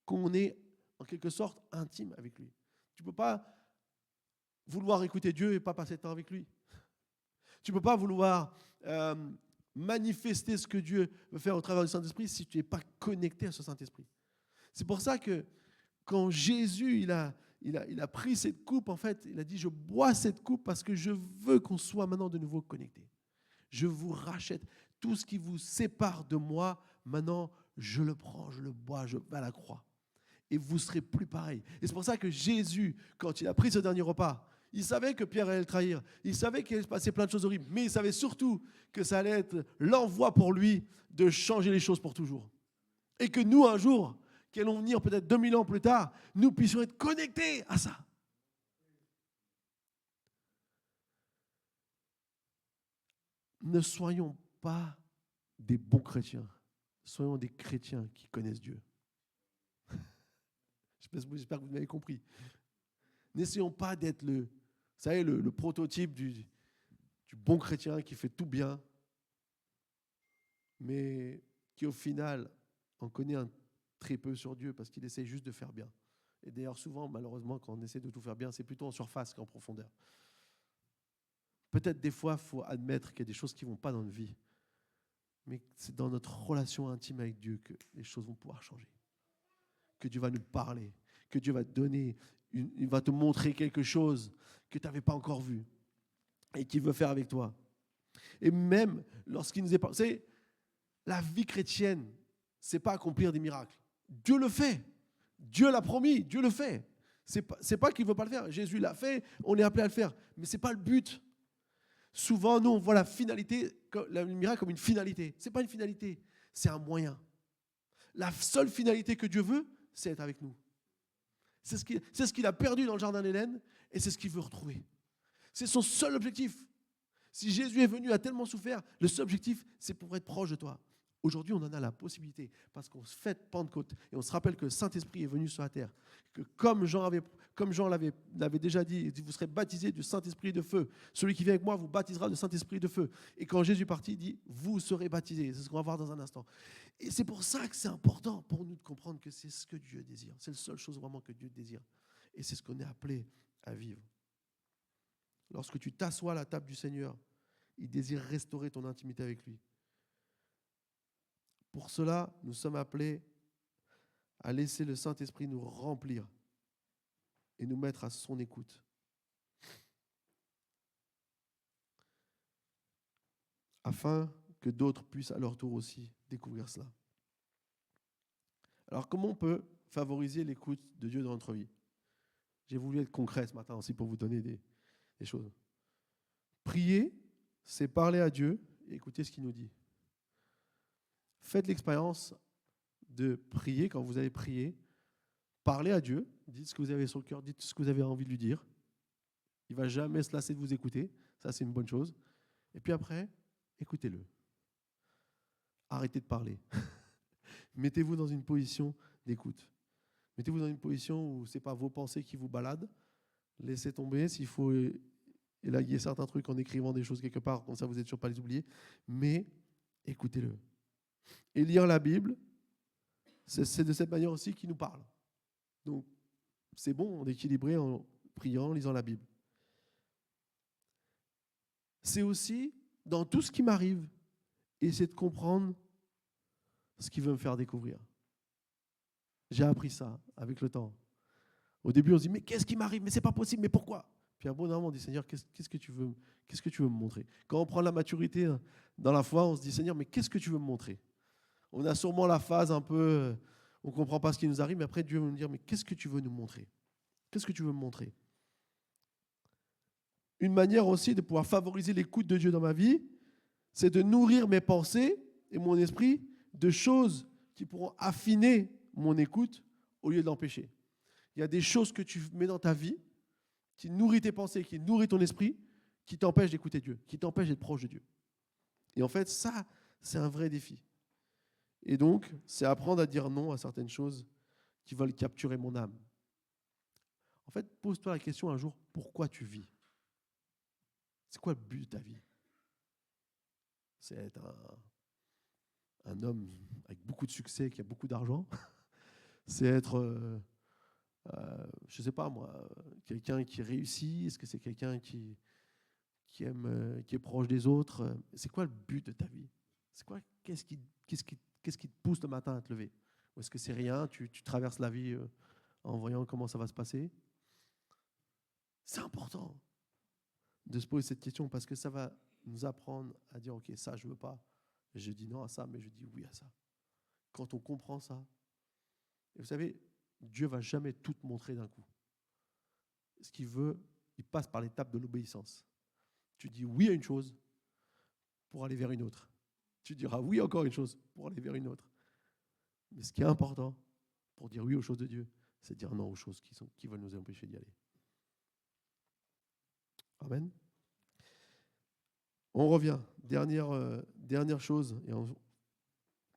qu'on est en quelque sorte intime avec lui. Tu ne peux pas vouloir écouter Dieu et pas passer de temps avec lui. Tu ne peux pas vouloir manifester ce que Dieu veut faire au travers du Saint-Esprit si tu n'es pas connecté à ce Saint-Esprit. C'est pour ça que quand Jésus il a pris cette coupe, en fait, il a dit « Je bois cette coupe parce que je veux qu'on soit maintenant de nouveau connectés. Je vous rachète. Tout ce qui vous sépare de moi, maintenant, je le prends, je le bois, je vais à la croix. Et vous ne serez plus pareil. » Et c'est pour ça que Jésus, quand il a pris ce dernier repas, il savait que Pierre allait le trahir. Il savait qu'il allait se passer plein de choses horribles. Mais il savait surtout que ça allait être l'envoi pour lui de changer les choses pour toujours. Et que nous, un jour, qui allons venir peut-être 2000 ans plus tard, nous puissions être connectés à ça. Ne soyons pas des bons chrétiens. Soyons des chrétiens qui connaissent Dieu. J'espère que vous m'avez compris. N'essayons pas d'être le prototype du bon chrétien qui fait tout bien, mais qui au final en connaît très peu sur Dieu parce qu'il essaie juste de faire bien. Et d'ailleurs, souvent, malheureusement, quand on essaie de tout faire bien, c'est plutôt en surface qu'en profondeur. Peut-être des fois, il faut admettre qu'il y a des choses qui ne vont pas dans notre vie, mais c'est dans notre relation intime avec Dieu que les choses vont pouvoir changer. Que Dieu va nous parler, que Dieu va te donner, il va te montrer quelque chose que tu n'avais pas encore vu et qu'il veut faire avec toi. Et même lorsqu'il nous est parlé, c'est la vie chrétienne, c'est pas accomplir des miracles. Dieu le fait. Dieu l'a promis, Dieu le fait. C'est pas qu'il ne veut pas le faire. Jésus l'a fait, on est appelé à le faire. Mais ce n'est pas le but. Souvent, nous, on voit la finalité, le miracle comme une finalité. Ce n'est pas une finalité, c'est un moyen. La seule finalité que Dieu veut, c'est être avec nous. C'est ce qu'il a perdu dans le jardin d'Éden et c'est ce qu'il veut retrouver. C'est son seul objectif. Si Jésus est venu, a tellement souffert, le seul objectif, c'est pour être proche de toi. Aujourd'hui, on en a la possibilité parce qu'on se fête Pentecôte et on se rappelle que le Saint-Esprit est venu sur la terre. Que comme Jean l'avait déjà dit, vous serez baptisés du Saint-Esprit de feu. Celui qui vient avec moi vous baptisera du Saint-Esprit de feu. Et quand Jésus est parti, il dit, vous serez baptisés. C'est ce qu'on va voir dans un instant. Et c'est pour ça que c'est important pour nous de comprendre que c'est ce que Dieu désire. C'est la seule chose vraiment que Dieu désire. Et c'est ce qu'on est appelé à vivre. Lorsque tu t'assois à la table du Seigneur, il désire restaurer ton intimité avec lui. Pour cela, nous sommes appelés à laisser le Saint-Esprit nous remplir et nous mettre à son écoute. Afin que d'autres puissent à leur tour aussi découvrir cela. Alors, comment on peut favoriser l'écoute de Dieu dans notre vie? J'ai voulu être concret ce matin aussi pour vous donner des choses. Prier, c'est parler à Dieu et écouter ce qu'il nous dit. Faites l'expérience de prier quand vous allez prier. Parlez à Dieu, dites ce que vous avez sur le cœur, dites ce que vous avez envie de lui dire. Il ne va jamais se lasser de vous écouter, ça c'est une bonne chose. Et puis après, écoutez-le. Arrêtez de parler. Mettez-vous dans une position d'écoute. Mettez-vous dans une position où ce n'est pas vos pensées qui vous baladent. Laissez tomber s'il faut élaguer certains trucs en écrivant des choses quelque part, comme ça vous n'êtes sûr pas les oublier. Mais écoutez-le. Et lire la Bible, c'est de cette manière aussi qu'il nous parle. Donc, c'est bon, on est équilibré en priant, en lisant la Bible. C'est aussi, dans tout ce qui m'arrive, essayer de comprendre ce qu'il veut me faire découvrir. J'ai appris ça avec le temps. Au début, on se dit, mais qu'est-ce qui m'arrive? Mais c'est pas possible, mais pourquoi? Puis à un bon moment, on dit, Seigneur, qu'est-ce que tu veux me montrer? Quand on prend la maturité dans la foi, on se dit, Seigneur, mais qu'est-ce que tu veux me montrer? On a sûrement la phase un peu, on ne comprend pas ce qui nous arrive, mais après Dieu va nous dire, mais qu'est-ce que tu veux nous montrer? Qu'est-ce que tu veux me montrer? Une manière aussi de pouvoir favoriser l'écoute de Dieu dans ma vie, c'est de nourrir mes pensées et mon esprit de choses qui pourront affiner mon écoute au lieu de l'empêcher. Il y a des choses que tu mets dans ta vie qui nourrit tes pensées, qui nourrit ton esprit, qui t'empêchent d'écouter Dieu, qui t'empêchent d'être proche de Dieu. Et en fait, ça, c'est un vrai défi. Et donc, c'est apprendre à dire non à certaines choses qui veulent capturer mon âme. En fait, pose-toi la question un jour, pourquoi tu vis? C'est quoi le but de ta vie? C'est être un homme avec beaucoup de succès, qui a beaucoup d'argent? C'est être, je ne sais pas moi, quelqu'un qui réussit? Est-ce que c'est quelqu'un qui aime, qui est proche des autres? C'est quoi le but de ta vie? C'est quoi? Qu'est-ce qui te pousse le matin à te lever? Ou est-ce que c'est rien, tu traverses la vie en voyant comment ça va se passer? C'est important de se poser cette question parce que ça va nous apprendre à dire, ok, ça je ne veux pas, je dis non à ça, mais je dis oui à ça. Quand on comprend ça, et vous savez, Dieu ne va jamais tout te montrer d'un coup. Ce qu'il veut, il passe par l'étape de l'obéissance. Tu dis oui à une chose pour aller vers une autre. Tu diras oui encore une chose pour aller vers une autre. Mais ce qui est important pour dire oui aux choses de Dieu, c'est dire non aux choses qui veulent nous empêcher d'y aller. Amen. On revient. Dernière chose, et on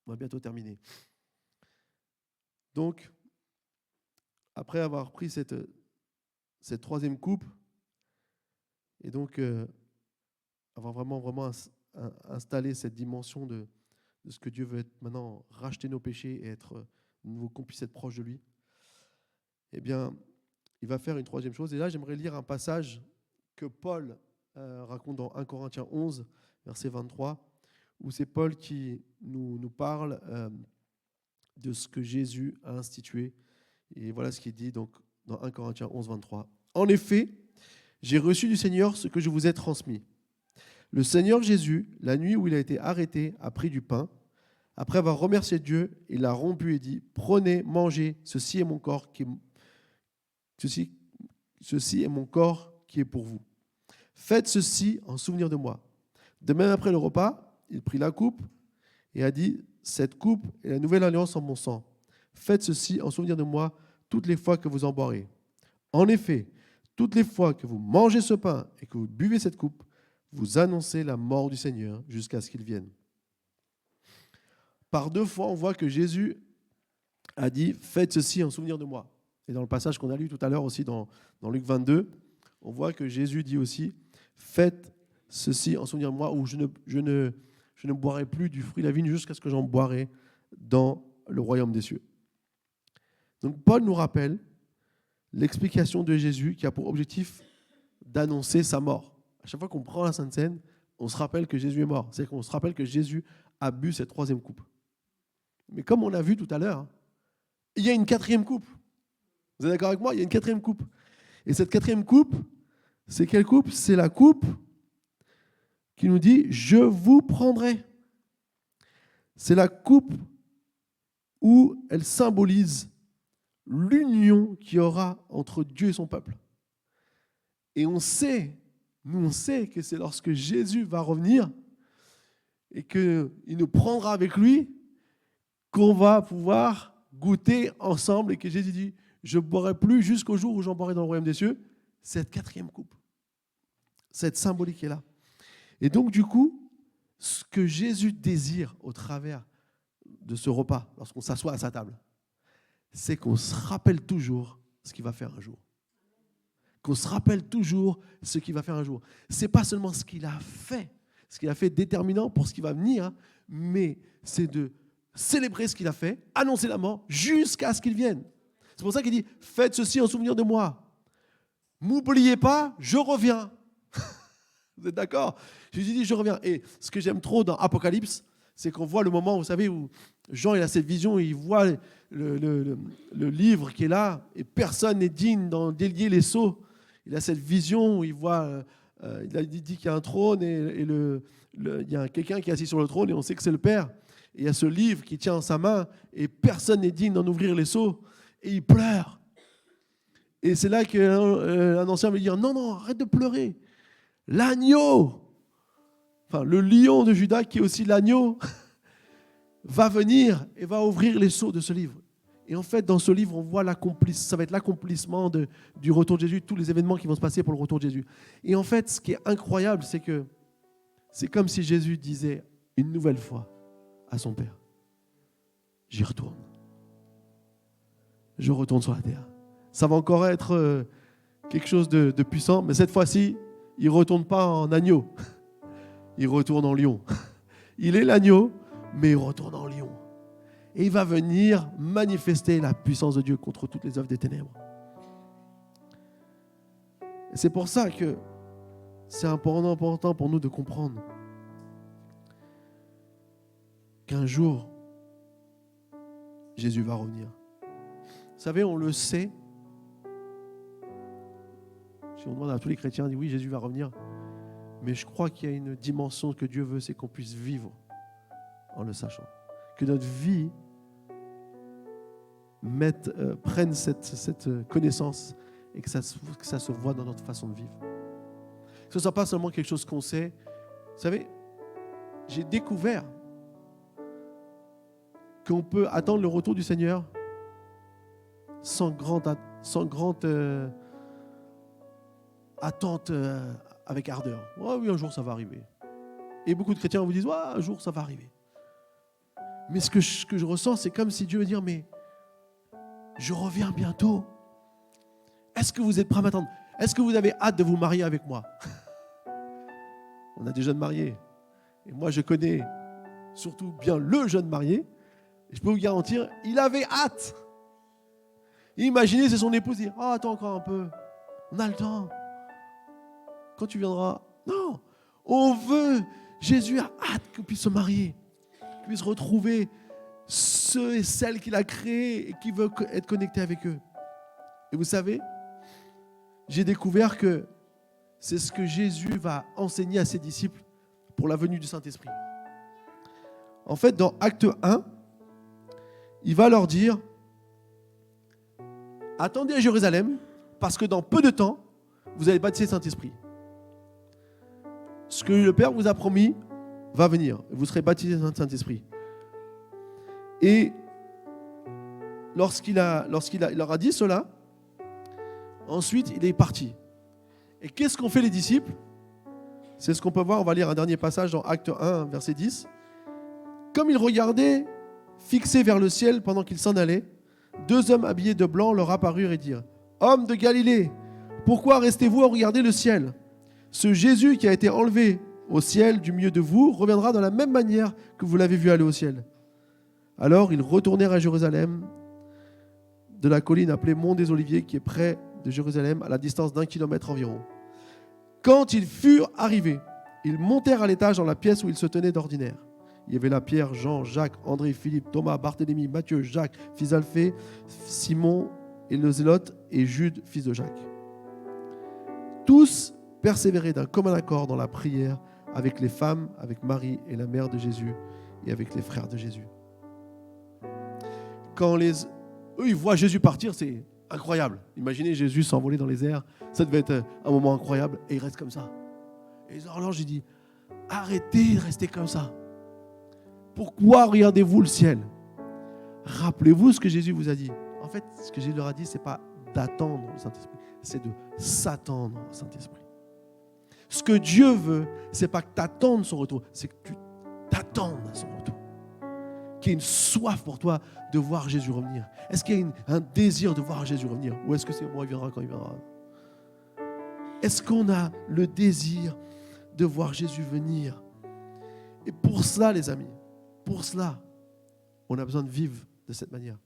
va bientôt terminer. Donc, après avoir pris cette troisième coupe, et donc avoir vraiment installé cette dimension de ce que Dieu veut être maintenant, racheter nos péchés et être nouveau, qu'on puisse être proche de lui, eh bien, il va faire une troisième chose. Et là, j'aimerais lire un passage que Paul raconte dans 1 Corinthiens 11, verset 23, où c'est Paul qui nous parle de ce que Jésus a institué. Et voilà ce qu'il dit donc, dans 1 Corinthiens 11, 23. En effet, j'ai reçu du Seigneur ce que je vous ai transmis. Le Seigneur Jésus, la nuit où il a été arrêté, a pris du pain. Après avoir remercié Dieu, il l'a rompu et dit, « Prenez, mangez, ceci est mon corps qui est pour vous. Faites ceci en souvenir de moi. » De même après le repas, il prit la coupe et a dit, « Cette coupe est la nouvelle alliance en mon sang. Faites ceci en souvenir de moi toutes les fois que vous en boirez. En effet, toutes les fois que vous mangez ce pain et que vous buvez cette coupe, vous annoncez la mort du Seigneur jusqu'à ce qu'il vienne. Par 2 fois, on voit que Jésus a dit « Faites ceci en souvenir de moi ». Et dans le passage qu'on a lu tout à l'heure aussi dans Luc 22, on voit que Jésus dit aussi « Faites ceci en souvenir de moi, où je ne boirai plus du fruit de la vigne jusqu'à ce que j'en boirai dans le royaume des cieux. » Donc Paul nous rappelle l'explication de Jésus qui a pour objectif d'annoncer sa mort. À chaque fois qu'on prend la Sainte Seine, on se rappelle que Jésus est mort. C'est qu'on se rappelle que Jésus a bu cette 3e coupe. Mais comme on l'a vu tout à l'heure, il y a une 4e coupe. Vous êtes d'accord avec moi? Il y a une 4e coupe. Et cette 4e coupe, c'est quelle coupe? C'est la coupe qui nous dit « Je vous prendrai ». C'est la coupe où elle symbolise l'union qu'il y aura entre Dieu et son peuple. Et on sait que c'est lorsque Jésus va revenir et qu'il nous prendra avec lui qu'on va pouvoir goûter ensemble et que Jésus dit « Je ne boirai plus jusqu'au jour où j'en boirai dans le royaume des cieux » cette 4e coupe. Cette symbolique est là. Et donc du coup, ce que Jésus désire au travers de ce repas, lorsqu'on s'assoit à sa table, c'est qu'on se rappelle toujours ce qu'il va faire un jour. Qu'on se rappelle toujours ce qu'il va faire un jour. Ce n'est pas seulement ce qu'il a fait déterminant pour ce qui va venir, mais c'est de célébrer ce qu'il a fait, annoncer la mort jusqu'à ce qu'il vienne. C'est pour ça qu'il dit « Faites ceci en souvenir de moi. M'oubliez pas, je reviens. » Vous êtes d'accord? Jésus dit « Je reviens. » Et ce que j'aime trop dans Apocalypse, c'est qu'on voit le moment, vous savez, où Jean il a cette vision, il voit le livre qui est là, et personne n'est digne d'en délier les sceaux. Il a cette vision où il voit, il dit qu'il y a un trône, et il y a quelqu'un qui est assis sur le trône, et on sait que c'est le Père. Et il y a ce livre qui tient en sa main, et personne n'est digne d'en ouvrir les sceaux. Et il pleure. Et c'est là qu'un ancien va dire « Non, arrête de pleurer. L'agneau, enfin le lion de Juda, qui est aussi l'agneau, va venir et va ouvrir les sceaux de ce livre. » Et en fait, dans ce livre, on voit ça va être l'accomplissement du retour de Jésus, tous les événements qui vont se passer pour le retour de Jésus. Et en fait, ce qui est incroyable, c'est que c'est comme si Jésus disait une nouvelle fois à son Père « J'y retourne. Je retourne sur la terre. » Ça va encore être quelque chose de puissant, mais cette fois-ci, il ne retourne pas en agneau. Il retourne en lion. Il est l'agneau, mais il retourne en lion. Et il va venir manifester la puissance de Dieu contre toutes les œuvres des ténèbres. Et c'est pour ça que c'est important pour nous de comprendre qu'un jour, Jésus va revenir. Vous savez, on le sait. Si on demande à tous les chrétiens, on dit oui, Jésus va revenir. Mais je crois qu'il y a une dimension que Dieu veut, c'est qu'on puisse vivre en le sachant. Que notre vie prenne cette connaissance et que ça se voit dans notre façon de vivre. Que ce ne soit pas seulement quelque chose qu'on sait. Vous savez, j'ai découvert qu'on peut attendre le retour du Seigneur sans grande attente avec ardeur. Oh oui, un jour ça va arriver. Et beaucoup de chrétiens vous disent, oh, un jour ça va arriver. Mais ce que je ressens, c'est comme si Dieu veut dire, mais je reviens bientôt. Est-ce que vous êtes prêts à m'attendre? Est-ce que vous avez hâte de vous marier avec moi? On a des jeunes mariés. Et moi, je connais surtout bien le jeune marié. Et je peux vous garantir, il avait hâte. Imaginez, c'est son épouse dire, oh, attends encore un peu. On a le temps. Quand tu viendras. Non, on veut. Jésus a hâte qu'on puisse se marier. Qu'on puisse retrouver ceux et celles qu'il a créés et qui veulent être connectés avec eux. Et vous savez, j'ai découvert que c'est ce que Jésus va enseigner à ses disciples pour la venue du Saint-Esprit. En fait, dans Acte 1, il va leur dire, attendez à Jérusalem, parce que dans peu de temps, vous allez baptiser le Saint-Esprit. Ce que le Père vous a promis va venir. Vous serez baptisés dans le Saint-Esprit. Et lorsqu'il leur a dit cela, ensuite, il est parti. Et qu'est-ce qu'ont fait les disciples? C'est ce qu'on peut voir. On va lire un dernier passage dans Acte 1, verset 10. Comme ils regardaient, fixés vers le ciel pendant qu'ils s'en allaient, 2 hommes habillés de blanc leur apparurent et dirent : Hommes de Galilée, pourquoi restez-vous à regarder le ciel ? Ce Jésus qui a été enlevé au ciel du milieu de vous reviendra de la même manière que vous l'avez vu aller au ciel. Alors ils retournèrent à Jérusalem, de la colline appelée Mont des Oliviers, qui est près de Jérusalem, à la distance d'1 kilomètre environ. Quand ils furent arrivés, ils montèrent à l'étage dans la pièce où ils se tenaient d'ordinaire. Il y avait là Pierre, Jean, Jacques, André, Philippe, Thomas, Barthélemy, Matthieu, Jacques, fils d'Alphée, Simon et le Zélote, et Jude, fils de Jacques. Tous persévéraient d'un commun accord dans la prière avec les femmes, avec Marie et la mère de Jésus, et avec les frères de Jésus. Quand eux, ils voient Jésus partir, c'est incroyable. Imaginez Jésus s'envoler dans les airs, ça devait être un moment incroyable, et il reste comme ça. Et l'ange, il dit, arrêtez de rester comme ça. Pourquoi regardez-vous le ciel ? Rappelez-vous ce que Jésus vous a dit. En fait, ce que Jésus leur a dit, ce n'est pas d'attendre le Saint-Esprit, c'est de s'attendre au Saint-Esprit. Ce que Dieu veut, ce n'est pas que tu attendes son retour, c'est que tu t'attendes à son retour. Qu'il y ait une soif pour toi de voir Jésus revenir. Est-ce qu'il y a un désir de voir Jésus revenir ? Ou est-ce que c'est bon, il viendra quand il viendra ? Est-ce qu'on a le désir de voir Jésus venir ? Et pour cela, les amis, pour cela, on a besoin de vivre de cette manière.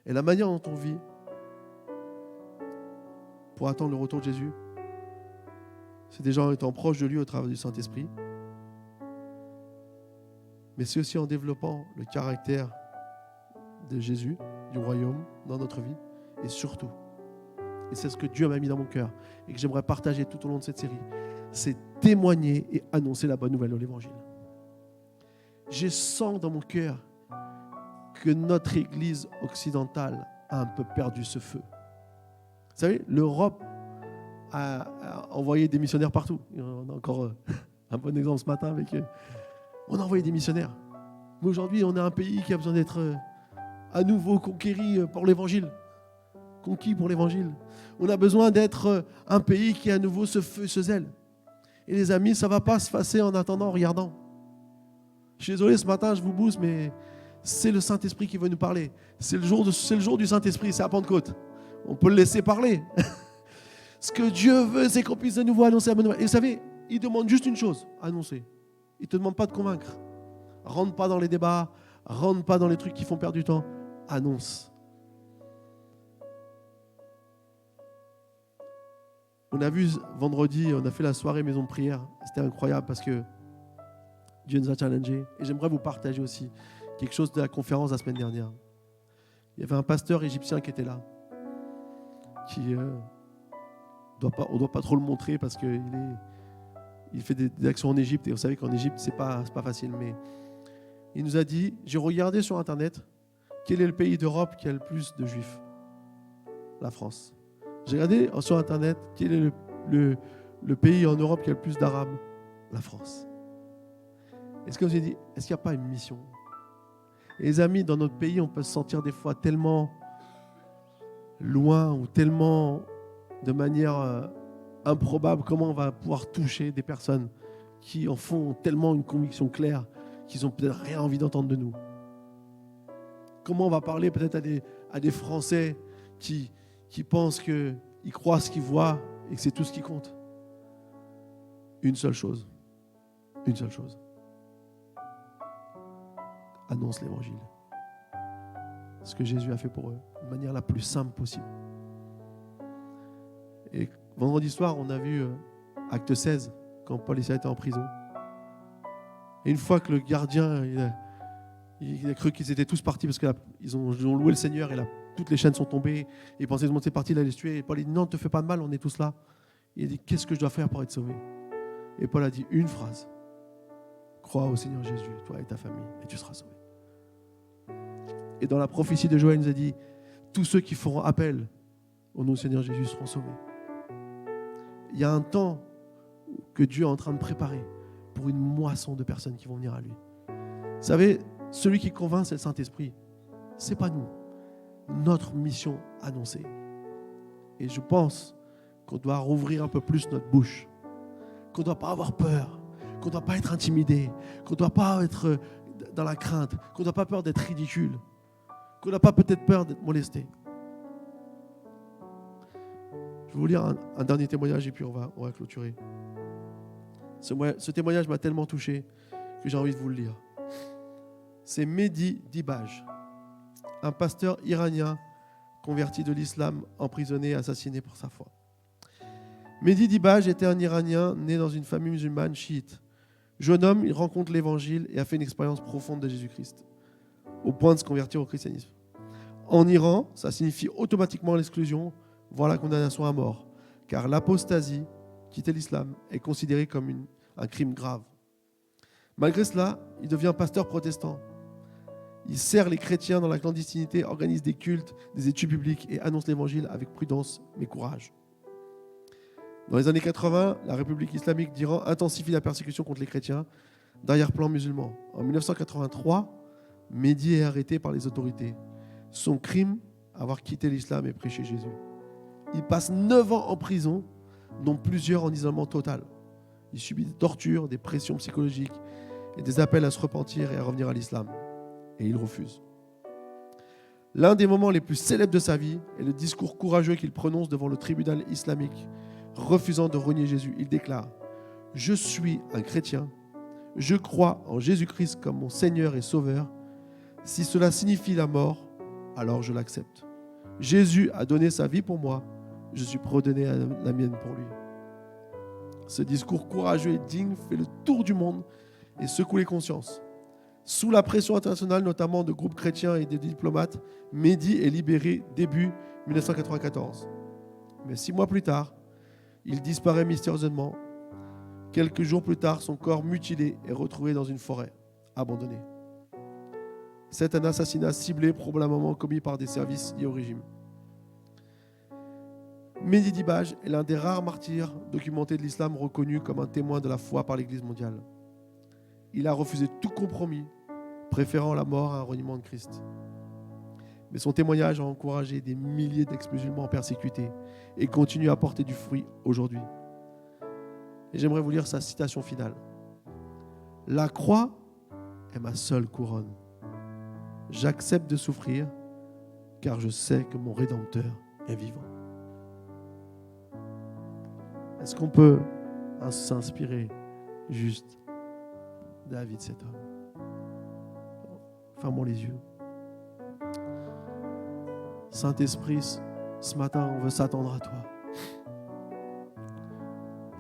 Et la manière dont on vit pour attendre le retour de Jésus, c'est déjà en étant proche de lui au travers du Saint-Esprit, mais c'est aussi en développant le caractère de Jésus, du royaume, dans notre vie, et surtout, et c'est ce que Dieu m'a mis dans mon cœur, et que j'aimerais partager tout au long de cette série, c'est témoigner et annoncer la bonne nouvelle de l'Évangile. Je sens dans mon cœur que notre Église occidentale a un peu perdu ce feu. Vous savez, l'Europe a envoyé des missionnaires partout. On a encore un bon exemple ce matin avec... On a envoyé des missionnaires. Mais aujourd'hui, on est un pays qui a besoin d'être à nouveau conquéri pour l'Évangile. Conquis pour l'Évangile. On a besoin d'être un pays qui a à nouveau ce feu, ce zèle. Et les amis, ça ne va pas se passer en attendant, en regardant. Je suis désolé, ce matin, je vous booste, mais c'est le Saint-Esprit qui veut nous parler. C'est le jour du Saint-Esprit, c'est à Pentecôte. On peut le laisser parler. Ce que Dieu veut, c'est qu'on puisse de nouveau annoncer la bonne nouvelle. Et vous savez, il demande juste une chose, annoncer. Il ne te demande pas de convaincre. Rentre pas dans les débats, rentre pas dans les trucs qui font perdre du temps. Annonce. On a vu vendredi, on a fait la soirée maison de prière. C'était incroyable parce que Dieu nous a challengés. Et j'aimerais vous partager aussi quelque chose de la conférence la semaine dernière. Il y avait un pasteur égyptien qui était là. On ne doit pas trop le montrer parce qu'il fait des actions en Égypte. Et vous savez qu'en Égypte, c'est pas facile. Mais il nous a dit, j'ai regardé sur Internet, quel est le pays d'Europe qui a le plus de juifs ? La France. J'ai regardé sur Internet, quel est le pays en Europe qui a le plus d'Arabes ? La France. Est-ce que vous avez dit, est-ce qu'il n'y a pas une mission ? Et les amis, dans notre pays, on peut se sentir des fois tellement loin ou tellement de manière improbable, comment on va pouvoir toucher des personnes qui en font tellement une conviction claire qu'ils n'ont peut-être rien envie d'entendre de nous. Comment on va parler peut-être à des Français qui pensent qu'ils croient ce qu'ils voient et que c'est tout ce qui compte. Une seule chose. Une seule chose. Annonce l'Évangile. Ce que Jésus a fait pour eux, de manière la plus simple possible. Et vendredi soir, on a vu Acte 16, quand Paul et Silas étaient en prison. Et une fois que le gardien, il a cru qu'ils étaient tous partis parce qu'ils ont loué le Seigneur et toutes les chaînes sont tombées. Et il pensait que c'était parti, il allait se tuer. Et Paul dit, non, ne te fais pas de mal, on est tous là. Et il dit, qu'est-ce que je dois faire pour être sauvé ? Et Paul a dit une phrase. Crois au Seigneur Jésus, toi et ta famille, et tu seras sauvé. Et dans la prophétie de Joël, il nous a dit, tous ceux qui feront appel au nom du Seigneur Jésus seront sauvés. Il y a un temps que Dieu est en train de préparer pour une moisson de personnes qui vont venir à lui. Vous savez, celui qui convainc, c'est le Saint-Esprit. Ce n'est pas nous. Notre mission annoncée. Et je pense qu'on doit rouvrir un peu plus notre bouche. Qu'on ne doit pas avoir peur. qu'on ne doit pas être intimidé, qu'on ne doit pas être dans la crainte, qu'on n'a pas peur d'être ridicule, qu'on n'a pas peut-être peur d'être molesté. Je vais vous lire un dernier témoignage et puis on va clôturer. Ce témoignage m'a tellement touché que j'ai envie de vous le lire. C'est Mehdi Dibaj, un pasteur iranien converti de l'islam, emprisonné et assassiné pour sa foi. Mehdi Dibaj était un Iranien né dans une famille musulmane chiite. Jeune homme, il rencontre l'évangile et a fait une expérience profonde de Jésus-Christ, au point de se convertir au christianisme. En Iran, ça signifie automatiquement l'exclusion, voire la condamnation à mort, car l'apostasie, quitter l'islam, est considérée comme un crime grave. Malgré cela, il devient pasteur protestant. Il sert les chrétiens dans la clandestinité, organise des cultes, des études bibliques et annonce l'évangile avec prudence mais courage. Dans les années 80, la République islamique d'Iran intensifie la persécution contre les chrétiens d'arrière-plan musulman. En 1983, Mehdi est arrêté par les autorités. Son crime, avoir quitté l'islam et prêché Jésus. Il passe 9 ans en prison, dont plusieurs en isolement total. Il subit des tortures, des pressions psychologiques et des appels à se repentir et à revenir à l'islam. Et il refuse. L'un des moments les plus célèbres de sa vie est le discours courageux qu'il prononce devant le tribunal islamique, refusant de renier Jésus. Il déclare « Je suis un chrétien, je crois en Jésus-Christ comme mon Seigneur et Sauveur. Si cela signifie la mort, alors je l'accepte. Jésus a donné sa vie pour moi, je suis prêt à donner la mienne pour lui. » Ce discours courageux et digne fait le tour du monde et secoue les consciences. Sous la pression internationale, notamment de groupes chrétiens et de diplomates, Mehdi est libéré début 1994. Mais 6 mois plus tard, il disparaît mystérieusement. Quelques jours plus tard, son corps mutilé est retrouvé dans une forêt, abandonné. C'est un assassinat ciblé, probablement commis par des services liés au régime. Mehdi Dibaj est l'un des rares martyrs documentés de l'islam reconnus comme un témoin de la foi par l'Église mondiale. Il a refusé tout compromis, préférant la mort à un reniement de Christ. Mais son témoignage a encouragé des milliers d'ex-musulmans persécutés et continue à porter du fruit aujourd'hui. Et j'aimerais vous lire sa citation finale. « La croix est ma seule couronne. J'accepte de souffrir car je sais que mon Rédempteur est vivant. » Est-ce qu'on peut s'inspirer juste de la vie de cet homme? Fermons les yeux. Saint-Esprit, ce matin, on veut s'attendre à toi.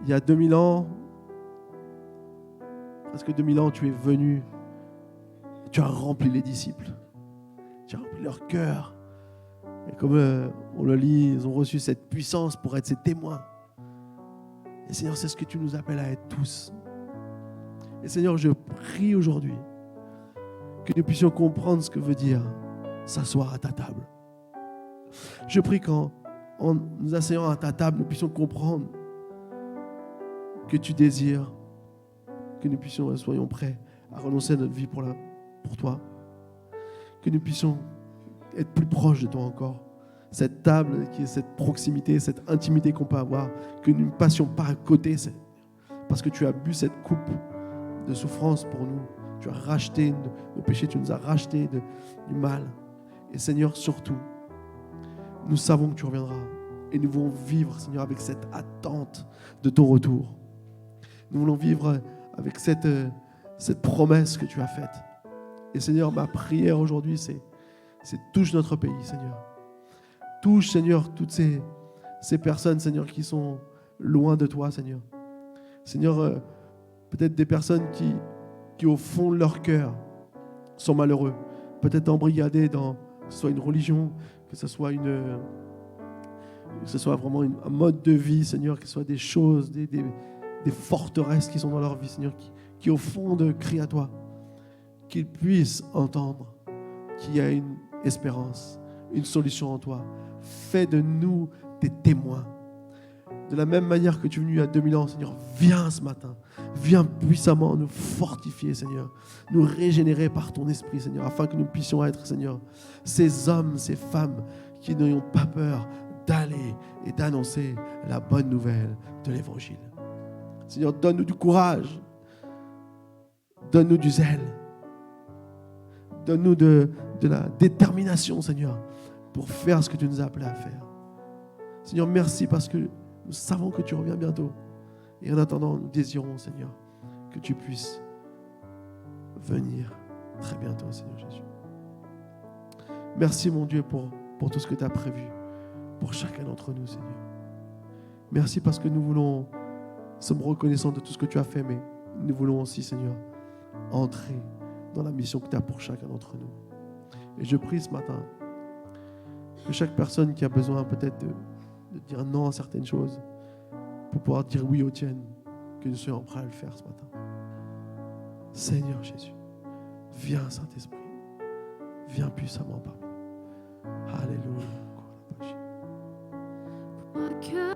Il y a 2000 ans, presque 2000 ans, tu es venu, tu as rempli les disciples, tu as rempli leur cœur. Et comme on le lit, ils ont reçu cette puissance pour être ses témoins. Et Seigneur, c'est ce que tu nous appelles à être tous. Et Seigneur, je prie aujourd'hui que nous puissions comprendre ce que veut dire s'asseoir à ta table. Je prie qu'en nous asseyant à ta table, nous puissions comprendre que tu désires que nous puissions, soyons prêts à renoncer à notre vie pour toi. Que nous puissions être plus proches de toi encore. Cette table, qui est cette proximité, cette intimité qu'on peut avoir, que nous ne passions pas à côté, parce que tu as bu cette coupe de souffrance pour nous. Tu as racheté nos péchés, tu nous as racheté du mal. Et Seigneur, surtout, nous savons que tu reviendras. Et nous voulons vivre, Seigneur, avec cette attente de ton retour. Nous voulons vivre avec cette promesse que tu as faite. Et Seigneur, ma prière aujourd'hui, c'est touche notre pays, Seigneur. Touche, Seigneur, toutes ces personnes, Seigneur, qui sont loin de toi, Seigneur. Seigneur, peut-être des personnes qui, au fond de leur cœur, sont malheureux. Peut-être embrigadés dans, que ce soit une religion, que ce soit vraiment un mode de vie, Seigneur, que ce soit des choses, des forteresses qui sont dans leur vie, Seigneur, qui au fond crient à toi. Qu'ils puissent entendre qu'il y a une espérance, une solution en toi. Fais de nous des témoins. De la même manière que tu es venu il y a 2000 ans, Seigneur, viens ce matin. Viens puissamment nous fortifier, Seigneur. Nous régénérer par ton esprit, Seigneur, afin que nous puissions être, Seigneur, ces hommes, ces femmes qui n'ayons pas peur d'aller et d'annoncer la bonne nouvelle de l'Évangile. Seigneur, donne-nous du courage. Donne-nous du zèle. Donne-nous de la détermination, Seigneur, pour faire ce que tu nous as appelés à faire. Seigneur, merci parce que nous savons que tu reviens bientôt. Et en attendant, nous désirons, Seigneur, que tu puisses venir très bientôt, Seigneur Jésus. Merci, mon Dieu, pour tout ce que tu as prévu pour chacun d'entre nous, Seigneur. Merci parce que nous sommes reconnaissants de tout ce que tu as fait, mais nous voulons aussi, Seigneur, entrer dans la mission que tu as pour chacun d'entre nous. Et je prie ce matin que chaque personne qui a besoin peut-être de dire non à certaines choses, pour pouvoir dire oui aux tiennes, que nous soyons prêts à le faire ce matin. Seigneur Jésus, viens Saint-Esprit, viens puissamment parmi nous. Alléluia. Cœur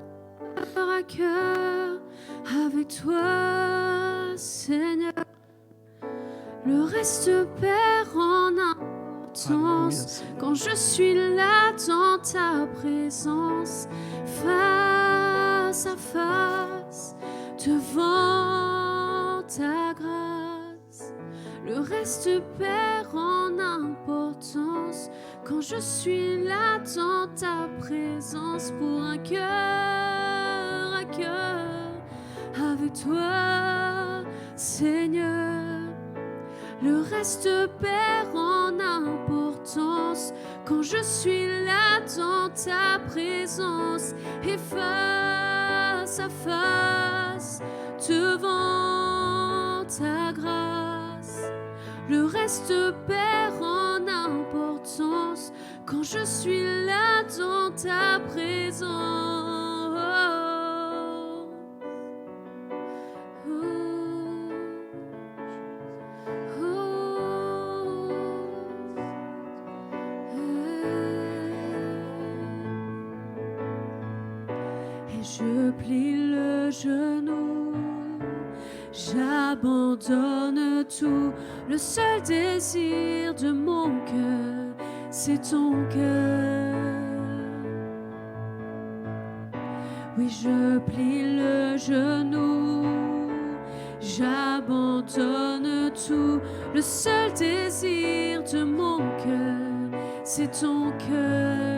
à cœur avec toi, Seigneur. Le reste perd en importance quand je suis là dans ta présence, face à face, devant ta grâce. Le reste perd en importance quand je suis là dans ta présence, pour un cœur à cœur avec toi, Seigneur. Le reste perd en importance quand je suis là dans ta présence et face à face devant ta grâce. Le reste perd en importance quand je suis là dans ta présence. Je plie le genou, j'abandonne tout. Le seul désir de mon cœur, c'est ton cœur. Oui, je plie le genou, j'abandonne tout. Le seul désir de mon cœur, c'est ton cœur.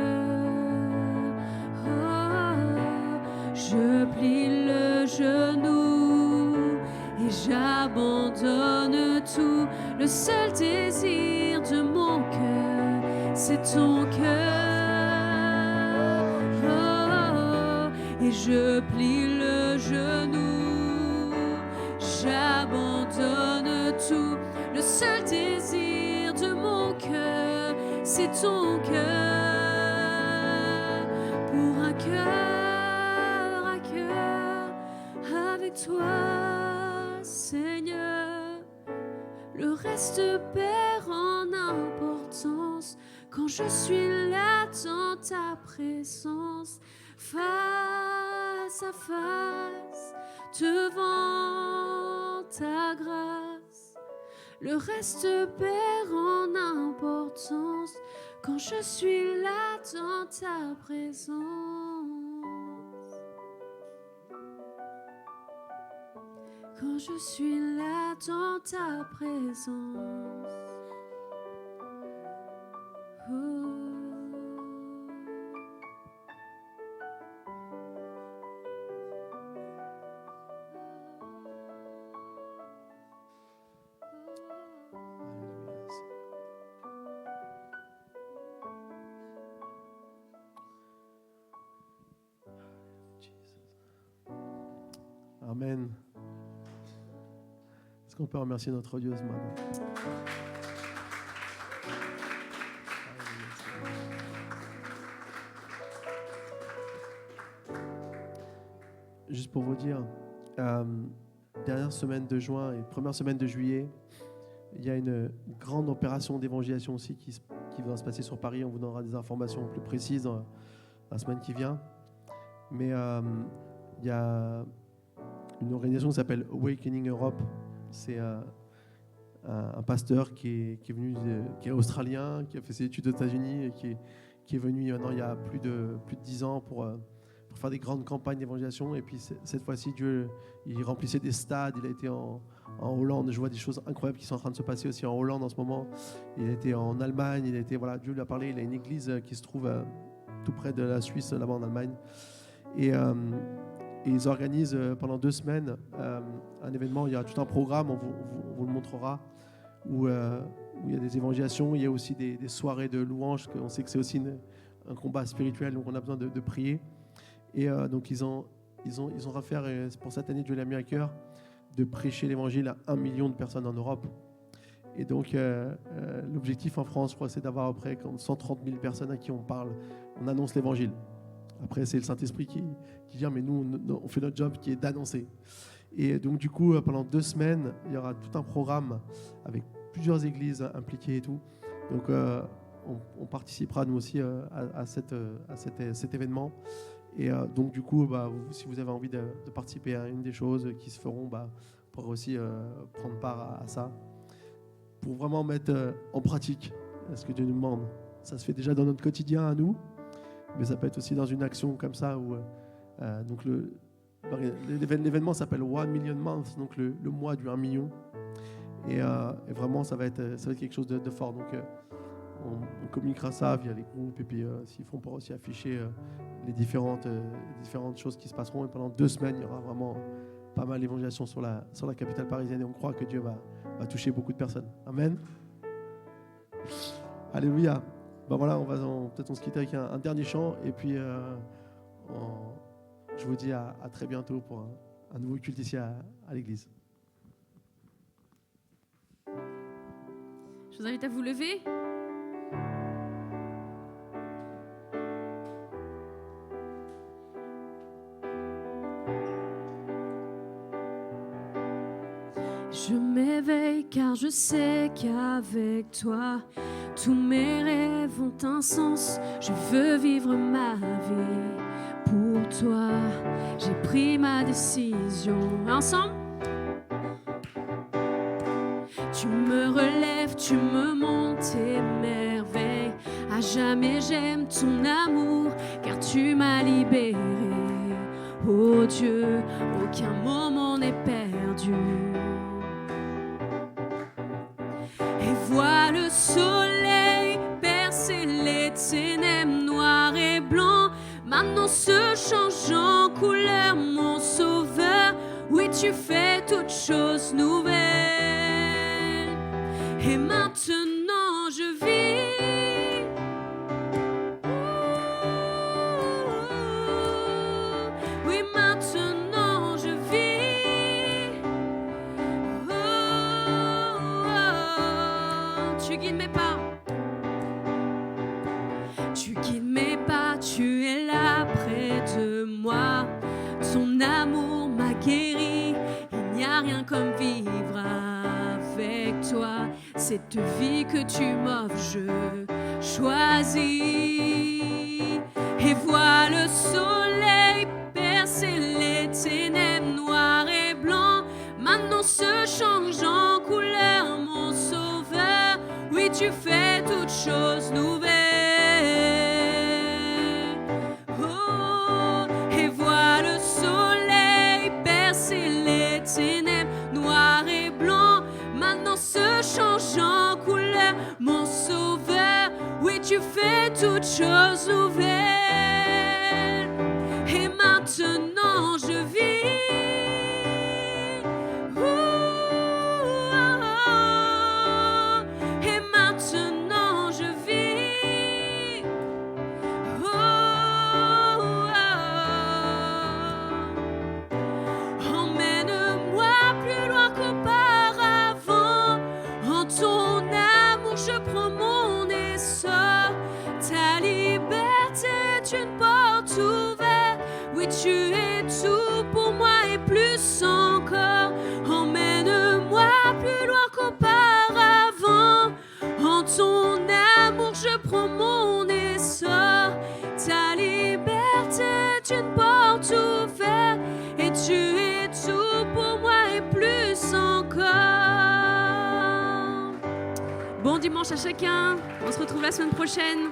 Je plie le genou et j'abandonne tout. Le seul désir de mon cœur, c'est ton cœur. Et je plie le genou, j'abandonne tout. Le seul désir de mon cœur, c'est ton cœur. Pour un cœur toi, Seigneur, le reste perd en importance quand je suis là dans ta présence, face à face, devant ta grâce. Le reste perd en importance quand je suis là dans ta présence. Quand je suis là dans ta présence. Amen. Est-ce qu'on peut remercier notre Dieu ce matin? Juste pour vous dire, dernière semaine de juin et première semaine de juillet, il y a une grande opération d'évangélisation aussi qui va se passer sur Paris. On vous donnera des informations plus précises dans la semaine qui vient. Mais il y a une organisation qui s'appelle Awakening Europe. C'est un pasteur qui est venu, qui est australien, qui a fait ses études aux États-Unis et qui est venu maintenant il y a plus de 10 ans pour faire des grandes campagnes d'évangélisation. Et puis cette fois-ci, Dieu, il remplissait des stades. Il a été en en Hollande. Je vois des choses incroyables qui sont en train de se passer aussi en Hollande en ce moment. Il a été en Allemagne, Dieu lui a parlé, il a une église qui se trouve tout près de la Suisse, là-bas en Allemagne. Et ils organisent pendant 2 semaines un événement. Il y a tout un programme, on vous le montrera, où il y a des évangélisations, il y a aussi des soirées de louanges. On sait que c'est aussi un combat spirituel, donc on a besoin de prier. Et donc ils ont affaire, pour cette année, Dieu l'a mis à cœur, de prêcher l'évangile à 1 million de personnes en Europe. Et donc l'objectif en France, je crois, c'est d'avoir à peu près 130 000 personnes à qui on parle, on annonce l'évangile. Après, c'est le Saint-Esprit qui dit, mais nous, on fait notre job qui est d'annoncer. Et donc, du coup, pendant 2 semaines, il y aura tout un programme avec plusieurs églises impliquées et tout. Donc, on participera, nous aussi, à cet événement. Et donc, du coup, si vous avez envie de participer à une des choses qui se feront, vous pourrez aussi prendre part à ça pour vraiment mettre en pratique ce que Dieu nous demande. Ça se fait déjà dans notre quotidien à nous, mais ça peut être aussi dans une action comme ça où donc l'événement s'appelle 1 Million Month, donc le mois du 1 million. Et vraiment, ça va être quelque chose de fort. Donc, on communiquera ça via les groupes et puis s'ils font, pour aussi afficher les différentes choses qui se passeront. Et pendant 2 semaines, il y aura vraiment pas mal d'évangélisation sur la capitale parisienne et on croit que Dieu va toucher beaucoup de personnes. Amen. Alléluia. Voilà, peut-être on se quitte avec un dernier chant et puis je vous dis à très bientôt pour un nouveau culte ici à l'église. Je vous invite à vous lever. Je m'éveille car je sais qu'avec toi, tous mes rêves ont un sens. Je veux vivre ma vie pour toi. J'ai pris ma décision. Ensemble. Tu me relèves, tu me montes tes merveilles. À jamais j'aime ton amour, car tu m'as libéré. Oh Dieu, aucun moment n'est perdu. Et vois le soleil percer les ténèbres noires et blancs. Maintenant se change en couleur, mon sauveur. Oui, tu fais toutes choses nouvelles. Et maintenant je vis. Oui, maintenant je vis. Tu guides mes pas. Tu guides mes pas, tu es là près de moi. Ton amour m'a guéri. Il n'y a rien comme vivre avec toi. Cette vie que tu m'offres, je choisis. Et vois le soleil percer les ténèbres noires et blancs. Maintenant se change en couleur, mon sauveur. Oui, tu fais toutes choses nouvelles. Oh, et vois le soleil percer les ténèbres noires et blancs. Maintenant se change en couleur, mon sauveur. Oui, tu fais toutes choses nouvelles. Et maintenant je vis. Et maintenant je vis. Emmène-moi plus loin qu'auparavant. En ton amour je prends mon essor. Ta liberté est une porte ouverte. Oui, tu es tout pour moi et plus encore. Emmène-moi plus loin qu'auparavant. En ton amour je prends mon essor. Ta liberté est une porte ouverte. Et tu es tout pour moi et plus encore. Bon dimanche à chacun. On se retrouve la semaine prochaine.